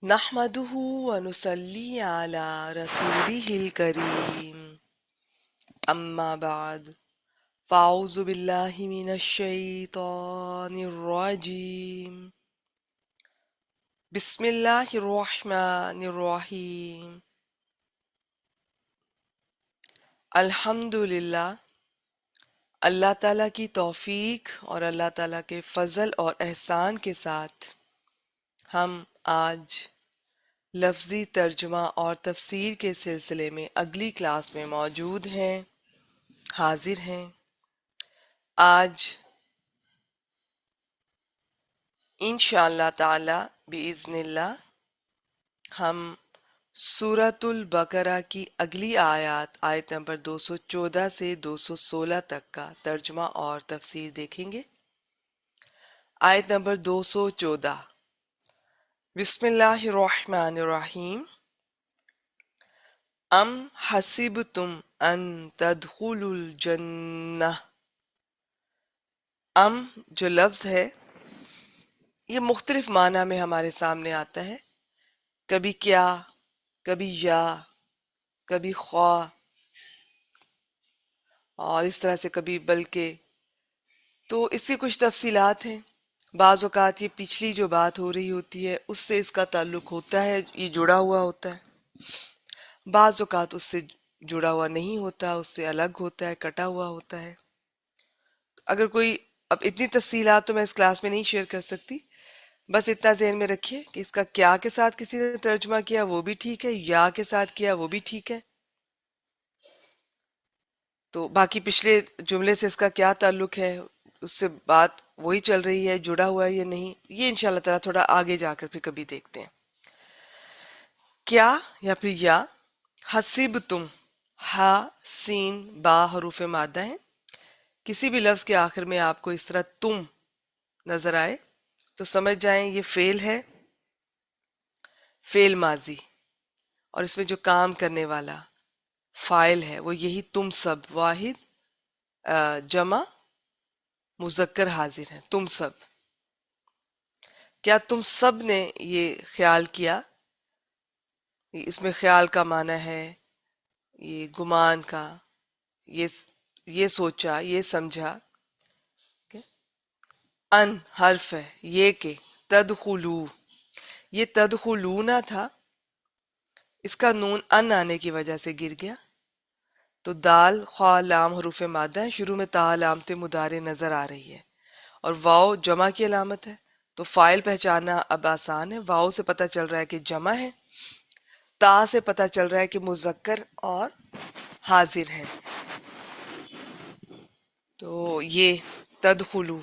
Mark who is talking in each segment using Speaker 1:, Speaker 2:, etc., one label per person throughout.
Speaker 1: نحمده ونصلي على رسوله الكريم أما بعد فأعوذ بالله من الشيطان الرجيم بسم الله الرحمن الرحيم الحمد للہ اللہ تعالیٰ کی توفیق اور اللہ تعالیٰ کے فضل اور احسان کے ساتھ ہم آج لفظی ترجمہ اور تفسیر کے سلسلے میں اگلی کلاس میں موجود ہیں، حاضر ہیں۔ آج انشاءاللہ تعالی بإذن اللہ ہم سورۃ البقرہ کی اگلی آیت نمبر 214 سے 216 تک کا ترجمہ اور تفسیر دیکھیں گے۔ آیت نمبر 214، بسم اللہ الرحمن الرحیم۔ ام حسبتم ان تدخلوا الجنہ۔ ام جو لفظ ہے یہ مختلف معنی میں ہمارے سامنے آتا ہے، کبھی کیا، کبھی یا، کبھی خواہ، اور اس طرح سے کبھی بلکہ۔ تو اس کی کچھ تفصیلات ہیں۔ بعض اوقات یہ پچھلی جو بات ہو رہی ہوتی ہے اس سے اس کا تعلق ہوتا ہے، یہ جڑا ہوا ہوتا ہے۔ بعض اوقات اس سے جڑا ہوا نہیں ہوتا، اس سے الگ ہوتا ہے، کٹا ہوا ہوتا ہے۔ اگر کوئی، اب اتنی تفصیلات تو میں اس کلاس میں نہیں شیئر کر سکتی، بس اتنا ذہن میں رکھیے کہ اس کا کیا کے ساتھ کسی نے ترجمہ کیا وہ بھی ٹھیک ہے، یا کے ساتھ کیا وہ بھی ٹھیک ہے۔ تو باقی پچھلے جملے سے اس کا کیا تعلق ہے، اس سے بات وہی چل رہی ہے، جڑا ہوا ہے یا نہیں، یہ انشاءاللہ تعالیٰ تھوڑا آگے جا کر پھر کبھی دیکھتے ہیں۔ کیا یا پھر یا، حسب تم، ہا سین با حروف مادہ ہیں۔ کسی بھی لفظ کے آخر میں آپ کو اس طرح تم نظر آئے تو سمجھ جائیں یہ فعل ہے، فعل ماضی، اور اس میں جو کام کرنے والا فاعل ہے وہ یہی تم سب، واحد جمع مذکر حاضر ہیں، تم سب۔ کیا تم سب نے یہ خیال کیا؟ اس میں خیال کا معنی ہے یہ گمان کا، یہ سوچا، یہ سمجھا۔ ان حرف ہے یہ کہ، تدخلو، یہ تدخلونا تھا، اس کا نون ان آنے کی وجہ سے گر گیا، تو دال خا لام حروف مادہ ہے، شروع میں تا علامت مضارع نظر آ رہی ہے، اور واو جمع کی علامت ہے، تو فاعل پہچاننا اب آسان ہے۔ واو سے پتہ چل رہا ہے کہ جمع ہے، تا سے پتہ چل رہا ہے کہ مذکر اور حاضر ہے۔ تو یہ تدخلو،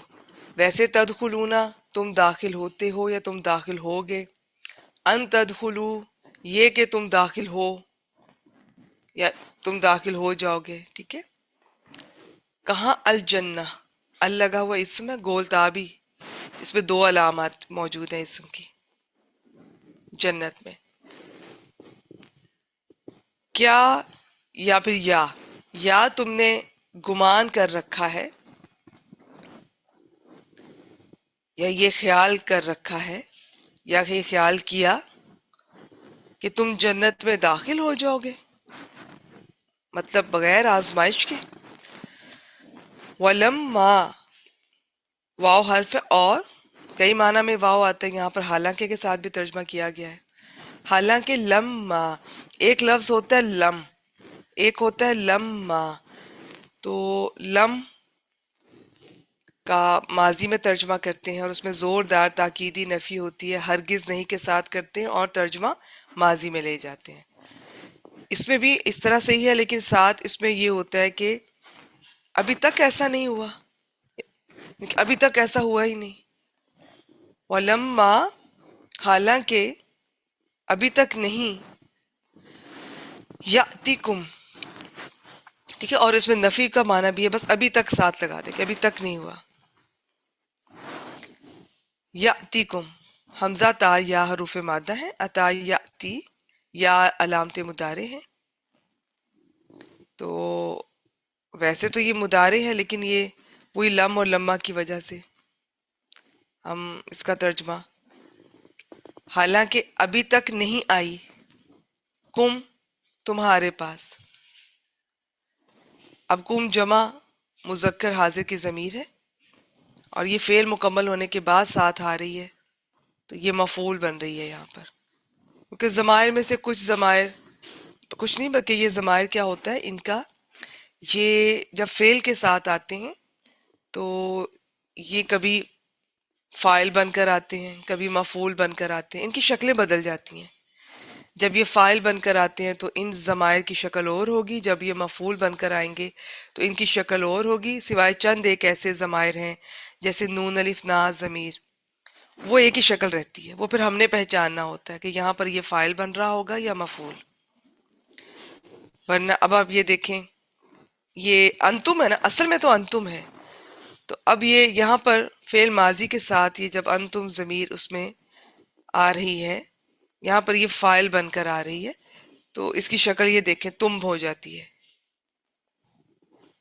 Speaker 1: ویسے تدخلونا تم داخل ہوتے ہو یا تم داخل ہوگے، ان تدخلو یہ کہ تم داخل ہو یا تم داخل ہو جاؤ گے، ٹھیک ہے۔ کہاں؟ الجنہ، ال لگا ہوا اسم ہے، گول تابی، اس میں دو علامات موجود ہیں اسم کی، جنت میں۔ کیا یا پھر یا تم نے گمان کر رکھا ہے یا یہ خیال کر رکھا ہے یا یہ خیال کیا کہ تم جنت میں داخل ہو جاؤ گے، مطلب بغیر آزمائش کے۔ وَلَمَّا، واو حرف ہے، اور کئی معنی میں واو آتا ہے، یہاں پر حالانکہ کے ساتھ بھی ترجمہ کیا گیا ہے۔ حالانکہ لما، ایک لفظ ہوتا ہے لم، ایک ہوتا ہے لما، تو لم کا ماضی میں ترجمہ کرتے ہیں اور اس میں زوردار تاکیدی نفی ہوتی ہے، ہرگز نہیں کے ساتھ کرتے ہیں اور ترجمہ ماضی میں لے جاتے ہیں۔ اس میں بھی اس طرح سے ہی ہے، لیکن ساتھ اس میں یہ ہوتا ہے کہ ابھی تک ایسا نہیں ہوا، ابھی تک ایسا ہوا ہی نہیں۔ وَلَمَّا، حالانکہ ابھی تک نہیں، یَأْتِکُم، ٹھیک ہے، اور اس میں نفی کا معنی بھی ہے، بس ابھی تک ساتھ لگا دے کہ ابھی تک نہیں ہوا۔ یأتیکم، حمزہ تا یا حروف مادہ ہے، اتا یأتی یا علامت مضارع ہے، تو ویسے تو یہ مضارع ہے لیکن یہ وہی لم اور لما کی وجہ سے ہم اس کا ترجمہ حالانکہ ابھی تک نہیں آئی، کم تمہارے پاس. اب کم جمع مذکر حاضر کی ضمیر ہے اور یہ فعل مکمل ہونے کے بعد ساتھ آ رہی ہے، تو یہ مفعول بن رہی ہے یہاں پر. کیونکہ ضمائر میں سے کچھ ضمائر، کچھ نہیں بلکہ یہ ضمائر کیا ہوتا ہے ان کا، یہ جب فعل کے ساتھ آتے ہیں تو یہ کبھی فاعل بن کر آتے ہیں، کبھی مفعول بن کر آتے ہیں، ان کی شکلیں بدل جاتی ہیں. جب یہ فاعل بن کر آتے ہیں تو ان ضمائر کی شکل اور ہوگی، جب یہ مفعول بن کر آئیں گے تو ان کی شکل اور ہوگی، سوائے چند ایک ایسے ضمائر ہیں جیسے نون الف نا ضمیر، وہ ایک ہی شکل رہتی ہے، وہ پھر ہم نے پہچاننا ہوتا ہے کہ یہاں پر یہ فاعل بن رہا ہوگا یا مفعول. ورنہ اب آپ یہ دیکھیں، یہ انتم ہے نا، اصل میں تو انتم ہے، تو اب یہ یہاں پر فعل ماضی کے ساتھ یہ جب انتم ضمیر اس میں آ رہی ہے، یہاں پر یہ فاعل بن کر آ رہی ہے، تو اس کی شکل یہ دیکھیں تم ہو جاتی ہے.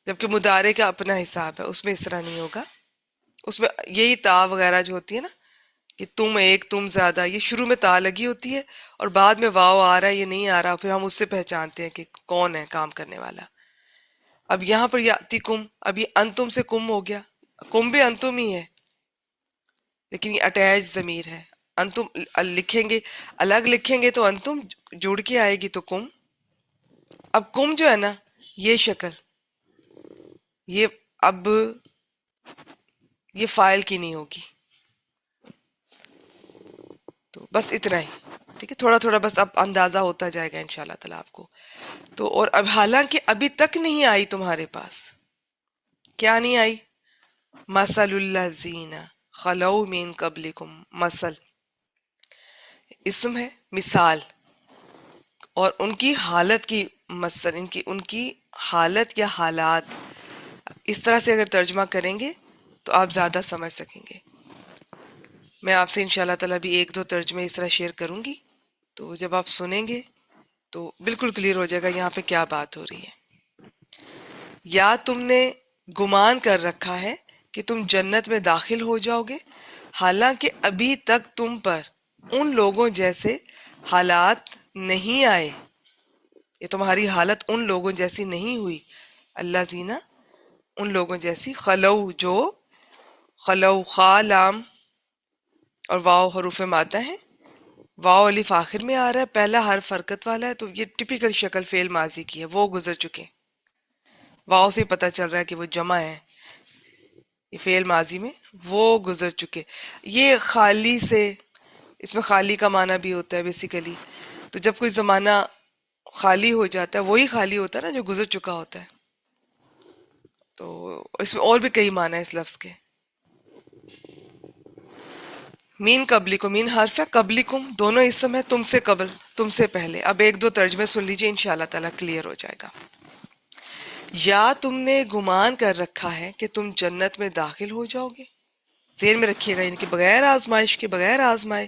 Speaker 1: جبکہ مضارع کا اپنا حساب ہے، اس میں اس طرح نہیں ہوگا. اس میں یہی تا وغیرہ جو ہوتی ہے نا، کہ تم ایک تم زیادہ، یہ شروع میں تا لگی ہوتی ہے اور بعد میں واو آ رہا ہے یہ نہیں آ رہا، پھر ہم اس سے پہچانتے ہیں کہ کون ہے کام کرنے والا. اب یہاں پر یاتی کم، اب یہ انتم سے کم ہو گیا، کم بھی انتم ہی ہے لیکن یہ اٹیچ ضمیر ہے. انتم لکھیں گے، الگ لکھیں گے تو انتم، جڑ کے آئے گی تو کم. اب کم جو ہے نا، یہ شکل، یہ اب یہ فائل کی نہیں ہوگی. تو بس اتنا ہی، ٹھیک ہے، تھوڑا تھوڑا بس اب اندازہ ہوتا جائے گا انشاءاللہ تعالیٰ آپ کو. تو اور اب حالانکہ ابھی تک نہیں آئی تمہارے پاس، کیا نہیں آئی؟ مثل الذین خلو من قبلکم، مثل اسم ہے، مثال، اور ان کی حالت کی، مثل ان کی حالت یا حالات، اس طرح سے اگر ترجمہ کریں گے تو آپ زیادہ سمجھ سکیں گے. میں آپ سے انشاءاللہ تعالیٰ بھی ایک دو ترجمے اس طرح شیئر کروں گی، تو جب آپ سنیں گے تو بالکل کلیئر ہو جائے گا یہاں پہ کیا بات ہو رہی ہے. یا تم نے گمان کر رکھا ہے کہ تم جنت میں داخل ہو جاؤ گے، حالانکہ ابھی تک تم پر ان لوگوں جیسے حالات نہیں آئے. یہ تمہاری حالت ان لوگوں جیسی نہیں ہوئی. اللہ زینہ، ان لوگوں جیسی، خلو جو، خلو خا لام اور واو حروف مادہ ہیں، واو الف آخر میں آ رہا ہے، پہلا حرف حرکت والا ہے، تو یہ ٹپیکل شکل فعل ماضی کی ہے، وہ گزر چکے. واو سے پتہ چل رہا ہے کہ وہ جمع ہے، یہ فعل ماضی میں وہ گزر چکے. یہ خالی سے، اس میں خالی کا معنی بھی ہوتا ہے بیسیکلی. تو جب کوئی زمانہ خالی ہو جاتا ہے، وہی خالی ہوتا ہے نا جو گزر چکا ہوتا ہے. تو اس میں اور بھی کئی معنی ہیں اس لفظ کے. مین قبلکم، مین حرف ہے، قبلکم دونوں اسم ہے، تم سے قبل، تم سے پہلے. اب ایک دو ترجمے سن لیجئے، انشاءاللہ تعالیٰ کلیئر ہو جائے گا. یا تم نے گمان کر رکھا ہے کہ تم جنت میں داخل ہو جاؤ گے، ذہن میں رکھیے گا، ان کے بغیر آزمائش کے، بغیر آزمائے،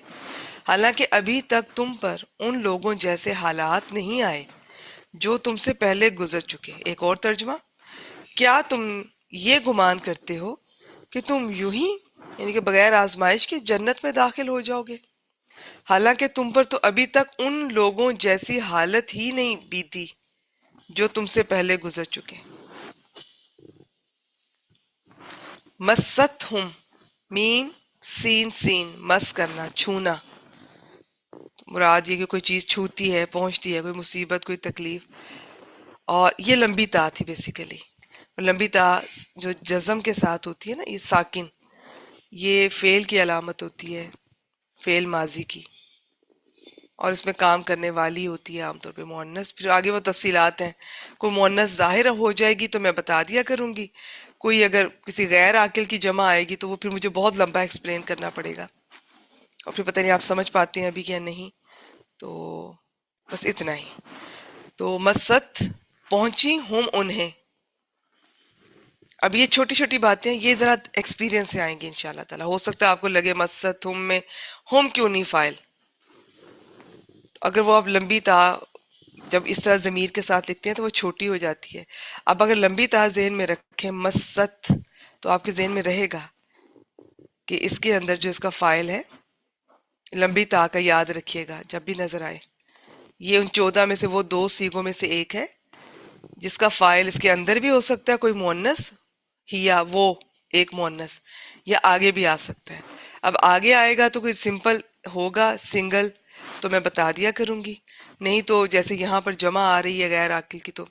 Speaker 1: حالانکہ ابھی تک تم پر ان لوگوں جیسے حالات نہیں آئے جو تم سے پہلے گزر چکے. ایک اور ترجمہ، کیا تم یہ گمان کرتے ہو کہ تم یوں ہی، یعنی کہ بغیر آزمائش کے، جنت میں داخل ہو جاؤ گے، حالانکہ تم پر تو ابھی تک ان لوگوں جیسی حالت ہی نہیں بیتی جو تم سے پہلے گزر چکے. مست ہم، میم سین سین، مس کرنا، چھونا، مراد یہ کہ کوئی چیز چھوتی ہے، پہنچتی ہے، کوئی مصیبت، کوئی تکلیف. اور یہ لمبی تا تھی بیسیکلی. لمبی تا جو جزم کے ساتھ ہوتی ہے نا، یہ ساکن، یہ فعل کی علامت ہوتی ہے، فعل ماضی کی، اور اس میں کام کرنے والی ہوتی ہے عام طور پہ مؤنث. پھر آگے وہ تفصیلات ہیں، کوئی مؤنث ظاہر ہو جائے گی تو میں بتا دیا کروں گی، کوئی اگر کسی غیر عاقل کی جمع آئے گی تو وہ پھر مجھے بہت لمبا ایکسپلین کرنا پڑے گا، اور پھر پتہ نہیں آپ سمجھ پاتے ہیں ابھی کیا نہیں. تو بس اتنا ہی. تو مست، پہنچی ہم انہیں. اب یہ چھوٹی چھوٹی باتیں یہ ذرا ایکسپیرینس سے آئیں گی انشاءاللہ تعالیٰ. ہو سکتا ہے آپ کو لگے مست ہم میں ہم کیوں نہیں فائل، اگر وہ آپ لمبی تا جب اس طرح ضمیر کے ساتھ لکھتے ہیں تو وہ چھوٹی ہو جاتی ہے. اب اگر لمبی تا ذہن میں رکھیں مست، تو آپ کے ذہن میں رہے گا کہ اس کے اندر جو اس کا فائل ہے لمبی تا کا یاد رکھیے گا جب بھی نظر آئے. یہ ان 14 میں سے وہ 2 سیغوں میں سے ایک ہے جس کا فاعل اس کے اندر بھی ہو سکتا ہے کوئی مؤنث، ہی یا وہ ایک مؤنث، یا آگے بھی آ سکتا ہے. اب آگے آئے گا تو کوئی سمپل ہوگا سنگل تو میں بتا دیا کروں گی، نہیں تو جیسے یہاں پر جمع آ رہی ہے غیر عاقل کی، تو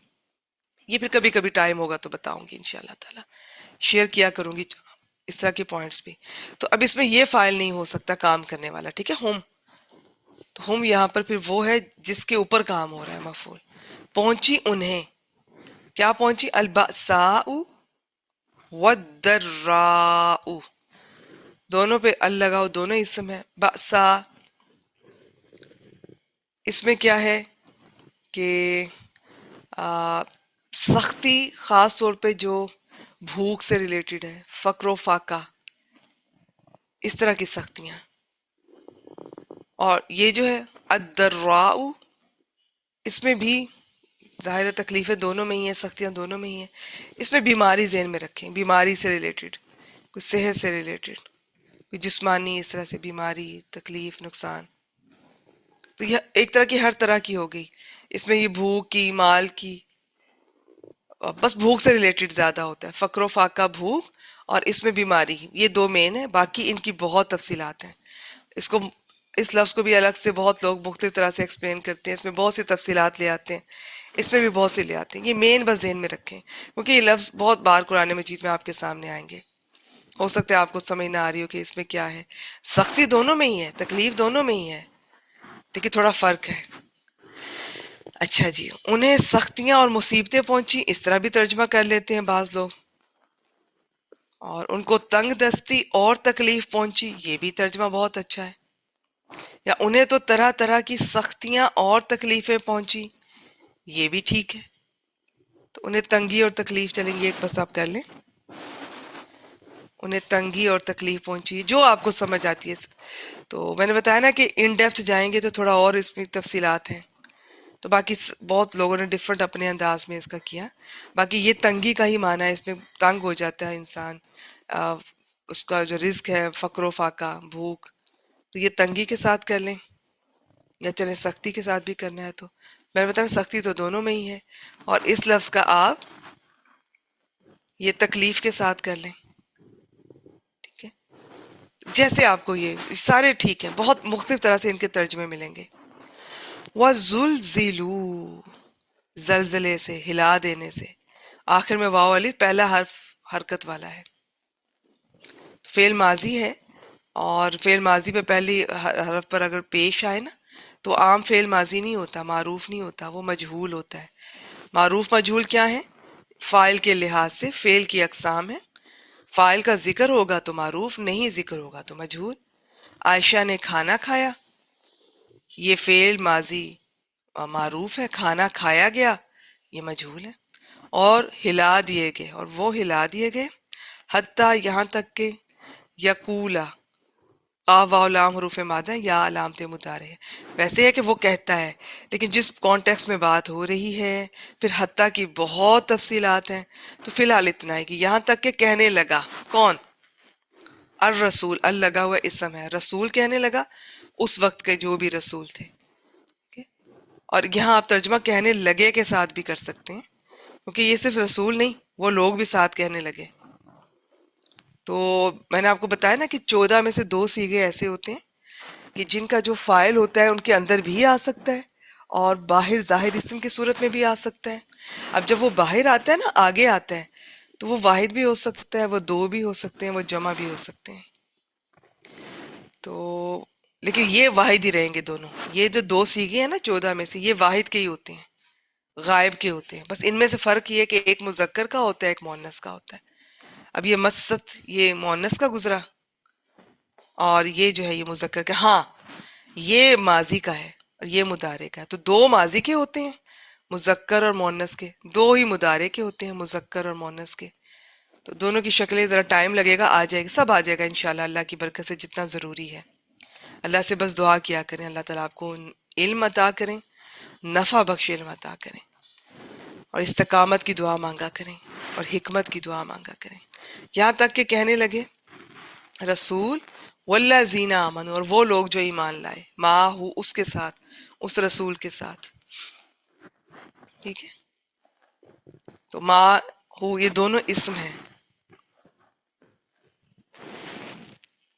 Speaker 1: یہ پھر کبھی کبھی ٹائم ہوگا تو بتاؤں گی انشاءاللہ تعالی، شیئر کیا کروں گی اس طرح کے پوائنٹس بھی. تو اب اس میں یہ فائل نہیں ہو سکتا کام کرنے والا، ٹھیک ہے. ہوم، تو ہوم یہاں پر پھر وہ ہے جس کے اوپر کام ہو رہا ہے مفعول. پہنچی انہیں، کیا پہنچی؟ البأساء والضراء، دونوں پہ ال لگاؤ، دونوں اسم ہے. بأسا اس میں کیا ہے کہ سختی، خاص طور پہ جو بھوک سے ریلیٹڈ ہے، فقر و فاقہ، اس طرح کی سختیاں. اور یہ جو ہے الضراء، اس میں بھی ظاہر تکلیفیں دونوں میں ہی ہیں، سختیاں دونوں میں ہی ہیں. اس میں بیماری ذہن میں رکھیں، بیماری سے ریلیٹڈ، کوئی صحت سے ریلیٹڈ، کوئی جسمانی اس طرح سے بیماری، تکلیف، نقصان. تو یہ ایک طرح کی ہر طرح کی ہو گئی. اس میں یہ بھوک کی، مال کی، بس بھوک سے ریلیٹڈ زیادہ ہوتا ہے. فقر و فاقہ، بھوک، اور اس میں بیماری، یہ 2 مین ہیں. باقی ان کی بہت تفصیلات ہیں. اس کو، اس لفظ کو بھی الگ سے بہت لوگ مختلف طرح سے ایکسپلین کرتے ہیں، اس میں بہت سی تفصیلات لے آتے ہیں، اس میں بھی بہت سے لے آتے ہیں. یہ مین بس ذہن میں رکھیں کیونکہ یہ لفظ بہت بار قرآن مجید میں آپ کے سامنے آئیں گے. ہو سکتا ہے آپ کو سمجھ نہ آ رہی ہو کہ اس میں کیا ہے. سختی دونوں میں ہی ہے، تکلیف دونوں میں ہی ہے، لیکن تھوڑا فرق ہے. اچھا جی، انہیں سختیاں اور مصیبتیں پہنچی، اس طرح بھی ترجمہ کر لیتے ہیں بعض لوگ. اور ان کو تنگ دستی اور تکلیف پہنچی، یہ بھی ترجمہ بہت اچھا ہے. یا انہیں تو طرح طرح کی سختیاں اور تکلیفیں پہنچی، یہ بھی ٹھیک ہے. تو انہیں تنگی اور تکلیف، چلیں گے ایک بس آپ کر لیں. انہیں تنگی اور تکلیف پہنچی، جو آپ کو سمجھ آتی ہے. تو میں نے بتایا نا کہ ان ڈیپتھ جائیں گے تو تھوڑا اور اس میں تفصیلات ہیں. تو باقی بہت لوگوں نے ڈفرنٹ اپنے انداز میں اس کا کیا. باقی یہ تنگی کا ہی معنی ہے، اس میں تنگ ہو جاتا ہے انسان، اس کا جو رزق ہے، فقر و فاقہ، بھوک، تو یہ تنگی کے ساتھ کر لیں، یا چلیں سختی کے ساتھ بھی کرنا ہے. تو میں نے بتایا سختی تو دونوں میں ہی ہے، اور اس لفظ کا آپ یہ تکلیف کے ساتھ کر لیں، ٹھیک ہے. جیسے آپ کو یہ سارے ٹھیک ہیں، بہت مختلف طرح سے ان کے ترجمے ملیں گے. وَزُلْزِلُوا، زلزلے سے، ہلا دینے سے. آخر میں واو الف پہلا حرف حرکت والا ہے، فعل ماضی ہے. اور فعل ماضی پہ پہلی حرف پر اگر پیش آئے نا تو عام فعل ماضی نہیں ہوتا، معروف نہیں ہوتا، وہ مجہول ہوتا ہے. معروف مجہول کیا ہے؟ فاعل کے لحاظ سے فعل کی اقسام ہے. فاعل کا ذکر ہوگا تو معروف، نہیں ذکر ہوگا تو مجہول. عائشہ نے کھانا کھایا، یہ فعل ماضی معروف ہے. کھانا کھایا گیا، یہ مجہول ہے. اور ہلا دیے گئے، اور وہ ہلا دیے گئے. حتیٰ یہاں تک کہ یقولا، قاف واو لام حروف مادہ یا علامت مضارع ہے. ویسے ہے کہ وہ کہتا ہے، لیکن جس کانٹیکس میں بات ہو رہی ہے پھر حتیٰ کی بہت تفصیلات ہیں. تو فی الحال اتنا ہے کہ یہاں تک کہ کہنے لگا. کون؟ الرسول، ال لگا ہوا اسم ہے، رسول کہنے لگا، اس وقت کے جو بھی رسول تھے. اور یہاں آپ ترجمہ کہنے لگے کے ساتھ بھی کر سکتے ہیں، کیونکہ یہ صرف رسول نہیں، وہ لوگ بھی ساتھ کہنے لگے. تو میں نے آپ کو بتایا نا کہ 14 میں سے 2 صیغے ایسے ہوتے ہیں کہ جن کا جو فاعل ہوتا ہے ان کے اندر بھی آ سکتا ہے، اور باہر ظاہر اسم کی صورت میں بھی آ سکتا ہے. اب جب وہ باہر آتا ہے نا، آگے آتا ہے، تو وہ واحد بھی ہو سکتا ہے، وہ 2 بھی ہو سکتے ہیں، وہ جمع بھی ہو سکتے ہیں. تو لیکن یہ واحد ہی رہیں گے دونوں. یہ جو 2 صیغے ہیں نا 14 میں سے، یہ واحد کے ہی ہوتے ہیں، غائب کے ہوتے ہیں. بس ان میں سے فرق یہ ہے کہ ایک مذکر کا ہوتا ہے، ایک مؤنث کا ہوتا ہے. اب یہ مست یہ مؤنث کا گزرا، اور یہ جو ہے یہ مذکر کا. ہاں یہ ماضی کا ہے اور یہ مضارع کا ہے. تو 2 ماضی کے ہوتے ہیں مذکر اور مؤنث کے، 2 ہی مضارع کے ہوتے ہیں مذکر اور مؤنث کے. تو دونوں کی شکلیں ذرا ٹائم لگے گا، آ جائے گا، سب آ جائے گا انشاءاللہ اللہ کی برکت سے جتنا ضروری ہے. اللہ سے بس دعا کیا کریں، اللہ تعالیٰ آپ کو علم عطا کریں، نفع بخش علم عطا کریں، اور استقامت کی دعا مانگا کریں، اور حکمت کی دعا مانگا کریں. یہاں تک کہ کہنے لگے رسول والذین آمنوا، اور وہ لوگ جو ایمان لائے، معہ، اس کے ساتھ، اس رسول کے ساتھ. ٹھیک ہے، تو معہ یہ دونوں اسم ہیں.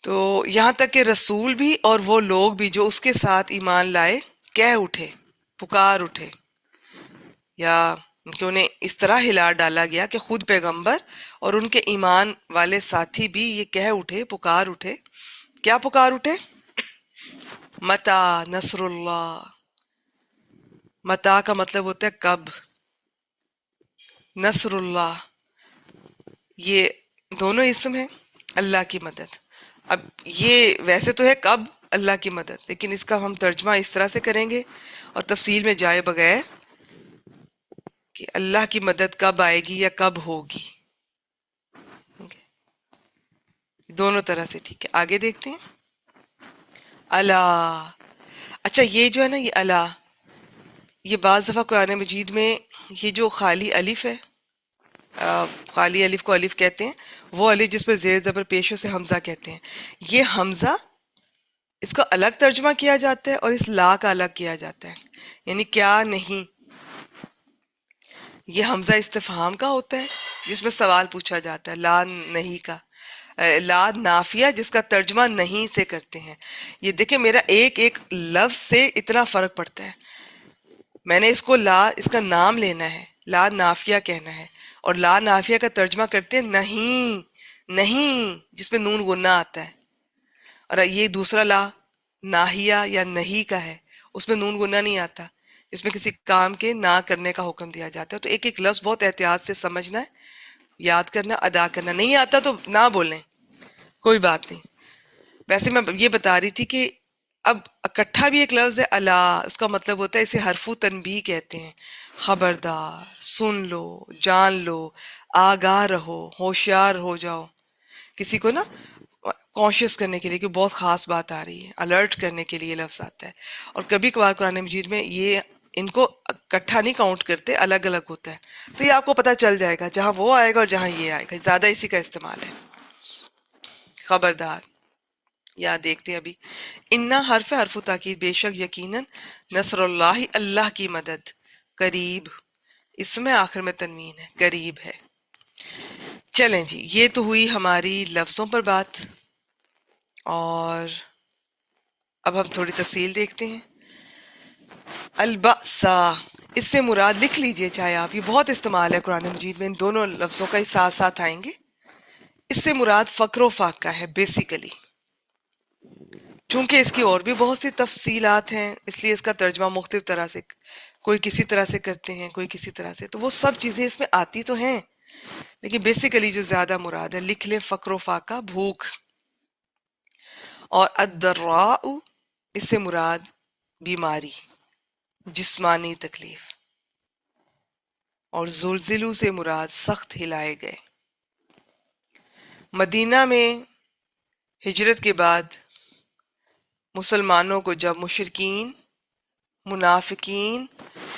Speaker 1: تو یہاں تک کہ رسول بھی اور وہ لوگ بھی جو اس کے ساتھ ایمان لائے کہہ اٹھے، پکار اٹھے، یا کہ انہیں اس طرح ہلا ڈالا گیا کہ خود پیغمبر اور ان کے ایمان والے ساتھی بھی یہ کہہ اٹھے، پکار اٹھے. کیا پکار اٹھے؟ متا نصر اللہ. متا کا مطلب ہوتا ہے کب. نصر اللہ یہ دونوں اسم ہیں، اللہ کی مدد. اب یہ ویسے تو ہے کب اللہ کی مدد، لیکن اس کا ہم ترجمہ اس طرح سے کریں گے اور تفصیل میں جائے بغیر کہ اللہ کی مدد کب آئے گی یا کب ہوگی. دونوں طرح سے ٹھیک ہے. آگے دیکھتے ہیں. اللہ. اچھا یہ جو ہے نا یہ اللہ، یہ بعض دفعہ قرآن مجید میں یہ جو خالی الف ہے، خالی الف کو الف کہتے ہیں، وہ الف جس پر زیر زبر پیش ہو سے حمزہ کہتے ہیں. یہ حمزہ اس کو الگ ترجمہ کیا جاتا ہے اور اس لا کا الگ کیا جاتا ہے. یعنی کیا نہیں، یہ حمزہ استفہام کا ہوتا ہے جس میں سوال پوچھا جاتا ہے، لا نہیں کا. لا نافیہ جس کا ترجمہ نہیں سے کرتے ہیں. یہ دیکھیں میرا ایک ایک لفظ سے اتنا فرق پڑتا ہے. میں نے اس کو لا، اس کا نام لینا ہے، لا نافیہ کہنا ہے، اور لا نافیہ کا ترجمہ کرتے ہیں نہیں، نہیں جس میں نون غنہ آتا ہے. اور یہ دوسرا لا ناہیہ یا نہیں کا ہے، اس میں نون غنہ نہیں آتا، اس میں کسی کام کے نہ کرنے کا حکم دیا جاتا ہے. تو ایک ایک لفظ بہت احتیاط سے سمجھنا ہے، یاد کرنا، ادا کرنا. نہیں آتا تو نہ بولیں، کوئی بات نہیں. ویسے میں یہ بتا رہی تھی کہ اب اکٹھا بھی ایک لفظ ہے اللہ، اس کا مطلب ہوتا ہے اسے حرف تنبیہ کہتے ہیں. خبردار، سن لو، جان لو، آگاہ رہو، ہوشیار ہو جاؤ. کسی کو نا کانشیس کرنے کے لیے کہ بہت خاص بات آ رہی ہے، الرٹ کرنے کے لیے لفظ آتا ہے. اور کبھی کبھار قرآن مجید میں یہ ان کو اکٹھا نہیں کاؤنٹ کرتے، الگ الگ ہوتا ہے. تو یہ آپ کو پتہ چل جائے گا جہاں وہ آئے گا اور جہاں یہ آئے گا، زیادہ اسی کا استعمال ہے. خبردار. یا دیکھتے ہیں ابھی. انا حرف تاکید، بے شک یقیناً، نصر اللہ اللہ کی مدد، قریب، اس میں آخر میں تنوین ہے، قریب ہے. چلیں جی، یہ تو ہوئی ہماری لفظوں پر بات، اور اب ہم تھوڑی تفصیل دیکھتے ہیں. البأسا، اس سے مراد لکھ لیجئے چاہے آپ، یہ بہت استعمال ہے قرآن مجید میں، ان دونوں لفظوں کا ہی ساتھ ساتھ آئیں گے. اس سے مراد فقر و فاقہ ہے بیسیکلی. چونکہ اس کی اور بھی بہت سی تفصیلات ہیں، اس لیے اس کا ترجمہ مختلف طرح سے، کوئی کسی طرح سے کرتے ہیں، کوئی کسی طرح سے. تو وہ سب چیزیں اس میں آتی تو ہیں، لیکن بیسیکلی جو زیادہ مراد ہے، لکھ لیں فقر و فاقہ، بھوک. اور الضراء، اس سے مراد بیماری، جسمانی تکلیف. اور زلزلوں سے مراد سخت ہلائے گئے. مدینہ میں ہجرت کے بعد مسلمانوں کو جب مشرکین، منافقین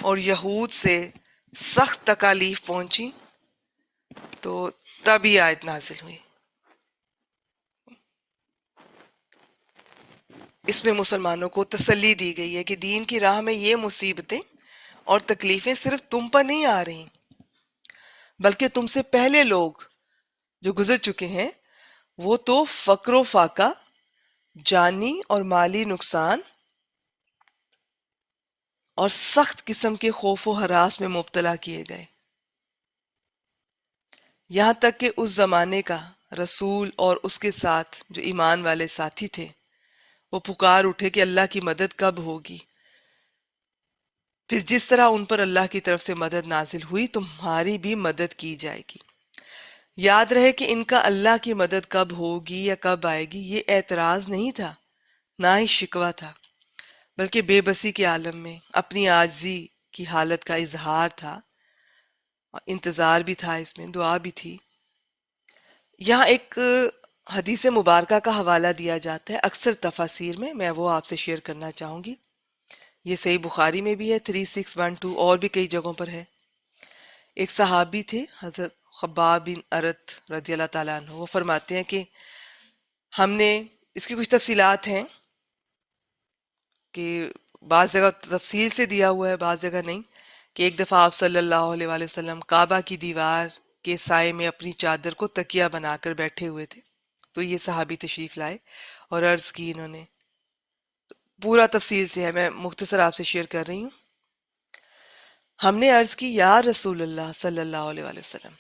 Speaker 1: اور یہود سے سخت تکالیف پہنچی تو تب یہ آیت نازل ہوئی. اس میں مسلمانوں کو تسلی دی گئی ہے کہ دین کی راہ میں یہ مصیبتیں اور تکلیفیں صرف تم پر نہیں آ رہی، بلکہ تم سے پہلے لوگ جو گزر چکے ہیں وہ تو فقر و فاقہ، جانی اور مالی نقصان اور سخت قسم کے خوف و ہراس میں مبتلا کیے گئے. یہاں تک کہ اس زمانے کا رسول اور اس کے ساتھ جو ایمان والے ساتھی تھے وہ پکار اٹھے کہ اللہ کی مدد کب ہوگی. پھر جس طرح ان پر اللہ کی طرف سے مدد نازل ہوئی، تمہاری بھی مدد کی جائے گی. یاد رہے کہ ان کا اللہ کی مدد کب ہوگی یا کب آئے گی یہ اعتراض نہیں تھا، نہ ہی شکوہ تھا، بلکہ بے بسی کے عالم میں اپنی عاجزی کی حالت کا اظہار تھا. انتظار بھی تھا، اس میں دعا بھی تھی. یہاں ایک حدیث مبارکہ کا حوالہ دیا جاتا ہے اکثر تفاسیر میں وہ آپ سے شیئر کرنا چاہوں گی. یہ صحیح بخاری میں بھی ہے 3612، اور بھی کئی جگہوں پر ہے. ایک صحابی تھے حضرت خباب بن ارت رضی اللہ تعالیٰ عنہ، وہ فرماتے ہیں کہ ہم نے اس کی کچھ تفصیلات ہیں کہ بعض جگہ تفصیل سے دیا ہوا ہے، بعض جگہ نہیں، کہ ایک دفعہ آپ صلی اللہ علیہ وآلہ وسلم کعبہ کی دیوار کے سائے میں اپنی چادر کو تکیہ بنا کر بیٹھے ہوئے تھے، تو یہ صحابی تشریف لائے اور عرض کی انہوں نے، پورا تفصیل سے ہے، میں مختصر آپ سے شیئر کر رہی ہوں. ہم نے عرض کی یا رسول اللہ صلی اللہ علیہ وآلہ وسلم،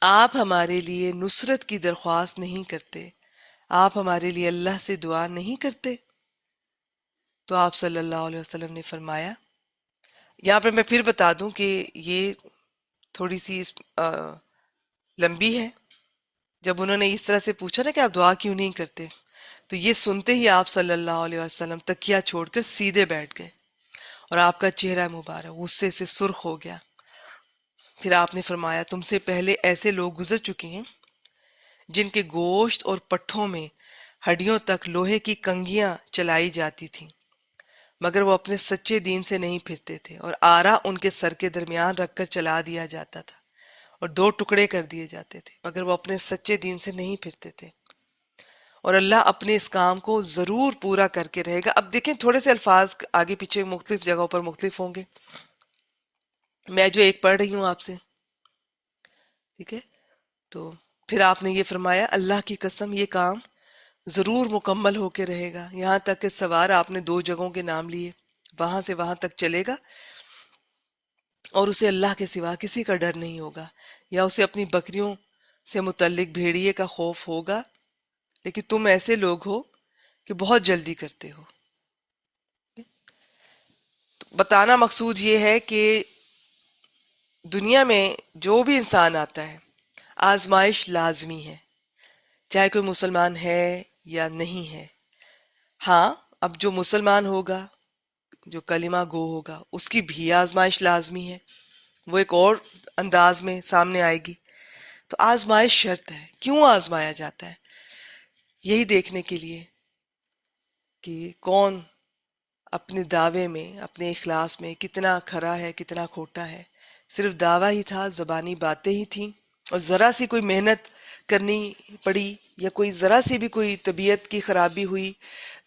Speaker 1: آپ ہمارے لیے نصرت کی درخواست نہیں کرتے، آپ ہمارے لیے اللہ سے دعا نہیں کرتے؟ تو آپ صلی اللہ علیہ وسلم نے فرمایا، یہاں پہ میں پھر بتا دوں کہ یہ تھوڑی سی لمبی ہے. جب انہوں نے اس طرح سے پوچھا نا کہ آپ دعا کیوں نہیں کرتے، تو یہ سنتے ہی آپ صلی اللہ علیہ وسلم تکیہ چھوڑ کر سیدھے بیٹھ گئے اور آپ کا چہرہ مبارک غصے سے سرخ ہو گیا. پھر آپ نے فرمایا، تم سے پہلے ایسے لوگ گزر چکے ہیں جن کے گوشت اور پٹھوں میں ہڈیوں تک لوہے کی کنگھیاں چلائی جاتی تھیں، مگر وہ اپنے سچے دین سے نہیں پھرتے تھے، اور آرا ان کے سر کے درمیان رکھ کر چلا دیا جاتا تھا اور دو ٹکڑے کر دیے جاتے تھے، مگر وہ اپنے سچے دین سے نہیں پھرتے تھے، اور اللہ اپنے اس کام کو ضرور پورا کر کے رہے گا. اب دیکھیں تھوڑے سے الفاظ آگے پیچھے مختلف جگہوں پر مختلف ہوں گے، میں جو ایک پڑھ رہی ہوں آپ سے، ٹھیک ہے. تو پھر آپ نے یہ فرمایا، اللہ کی قسم یہ کام ضرور مکمل ہو کے رہے گا، یہاں تک کہ سوار آپ نے دو جگہوں کے نام لیے، وہاں سے وہاں تک چلے گا اور اسے اللہ کے سوا کسی کا ڈر نہیں ہوگا، یا اسے اپنی بکریوں سے متعلق بھیڑیے کا خوف ہوگا، لیکن تم ایسے لوگ ہو کہ بہت جلدی کرتے ہو. بتانا مقصود یہ ہے کہ دنیا میں جو بھی انسان آتا ہے آزمائش لازمی ہے، چاہے کوئی مسلمان ہے یا نہیں ہے. ہاں، اب جو مسلمان ہوگا، جو کلمہ گو ہوگا، اس کی بھی آزمائش لازمی ہے، وہ ایک اور انداز میں سامنے آئے گی. تو آزمائش شرط ہے. کیوں آزمایا جاتا ہے؟ یہی دیکھنے کے لیے کہ کون اپنے دعوے میں، اپنے اخلاص میں کتنا کھرا ہے، کتنا کھوٹا ہے. صرف دعویٰ ہی تھا، زبانی باتیں ہی تھیں، اور ذرا سی کوئی محنت کرنی پڑی، یا کوئی ذرا سی بھی کوئی طبیعت کی خرابی ہوئی،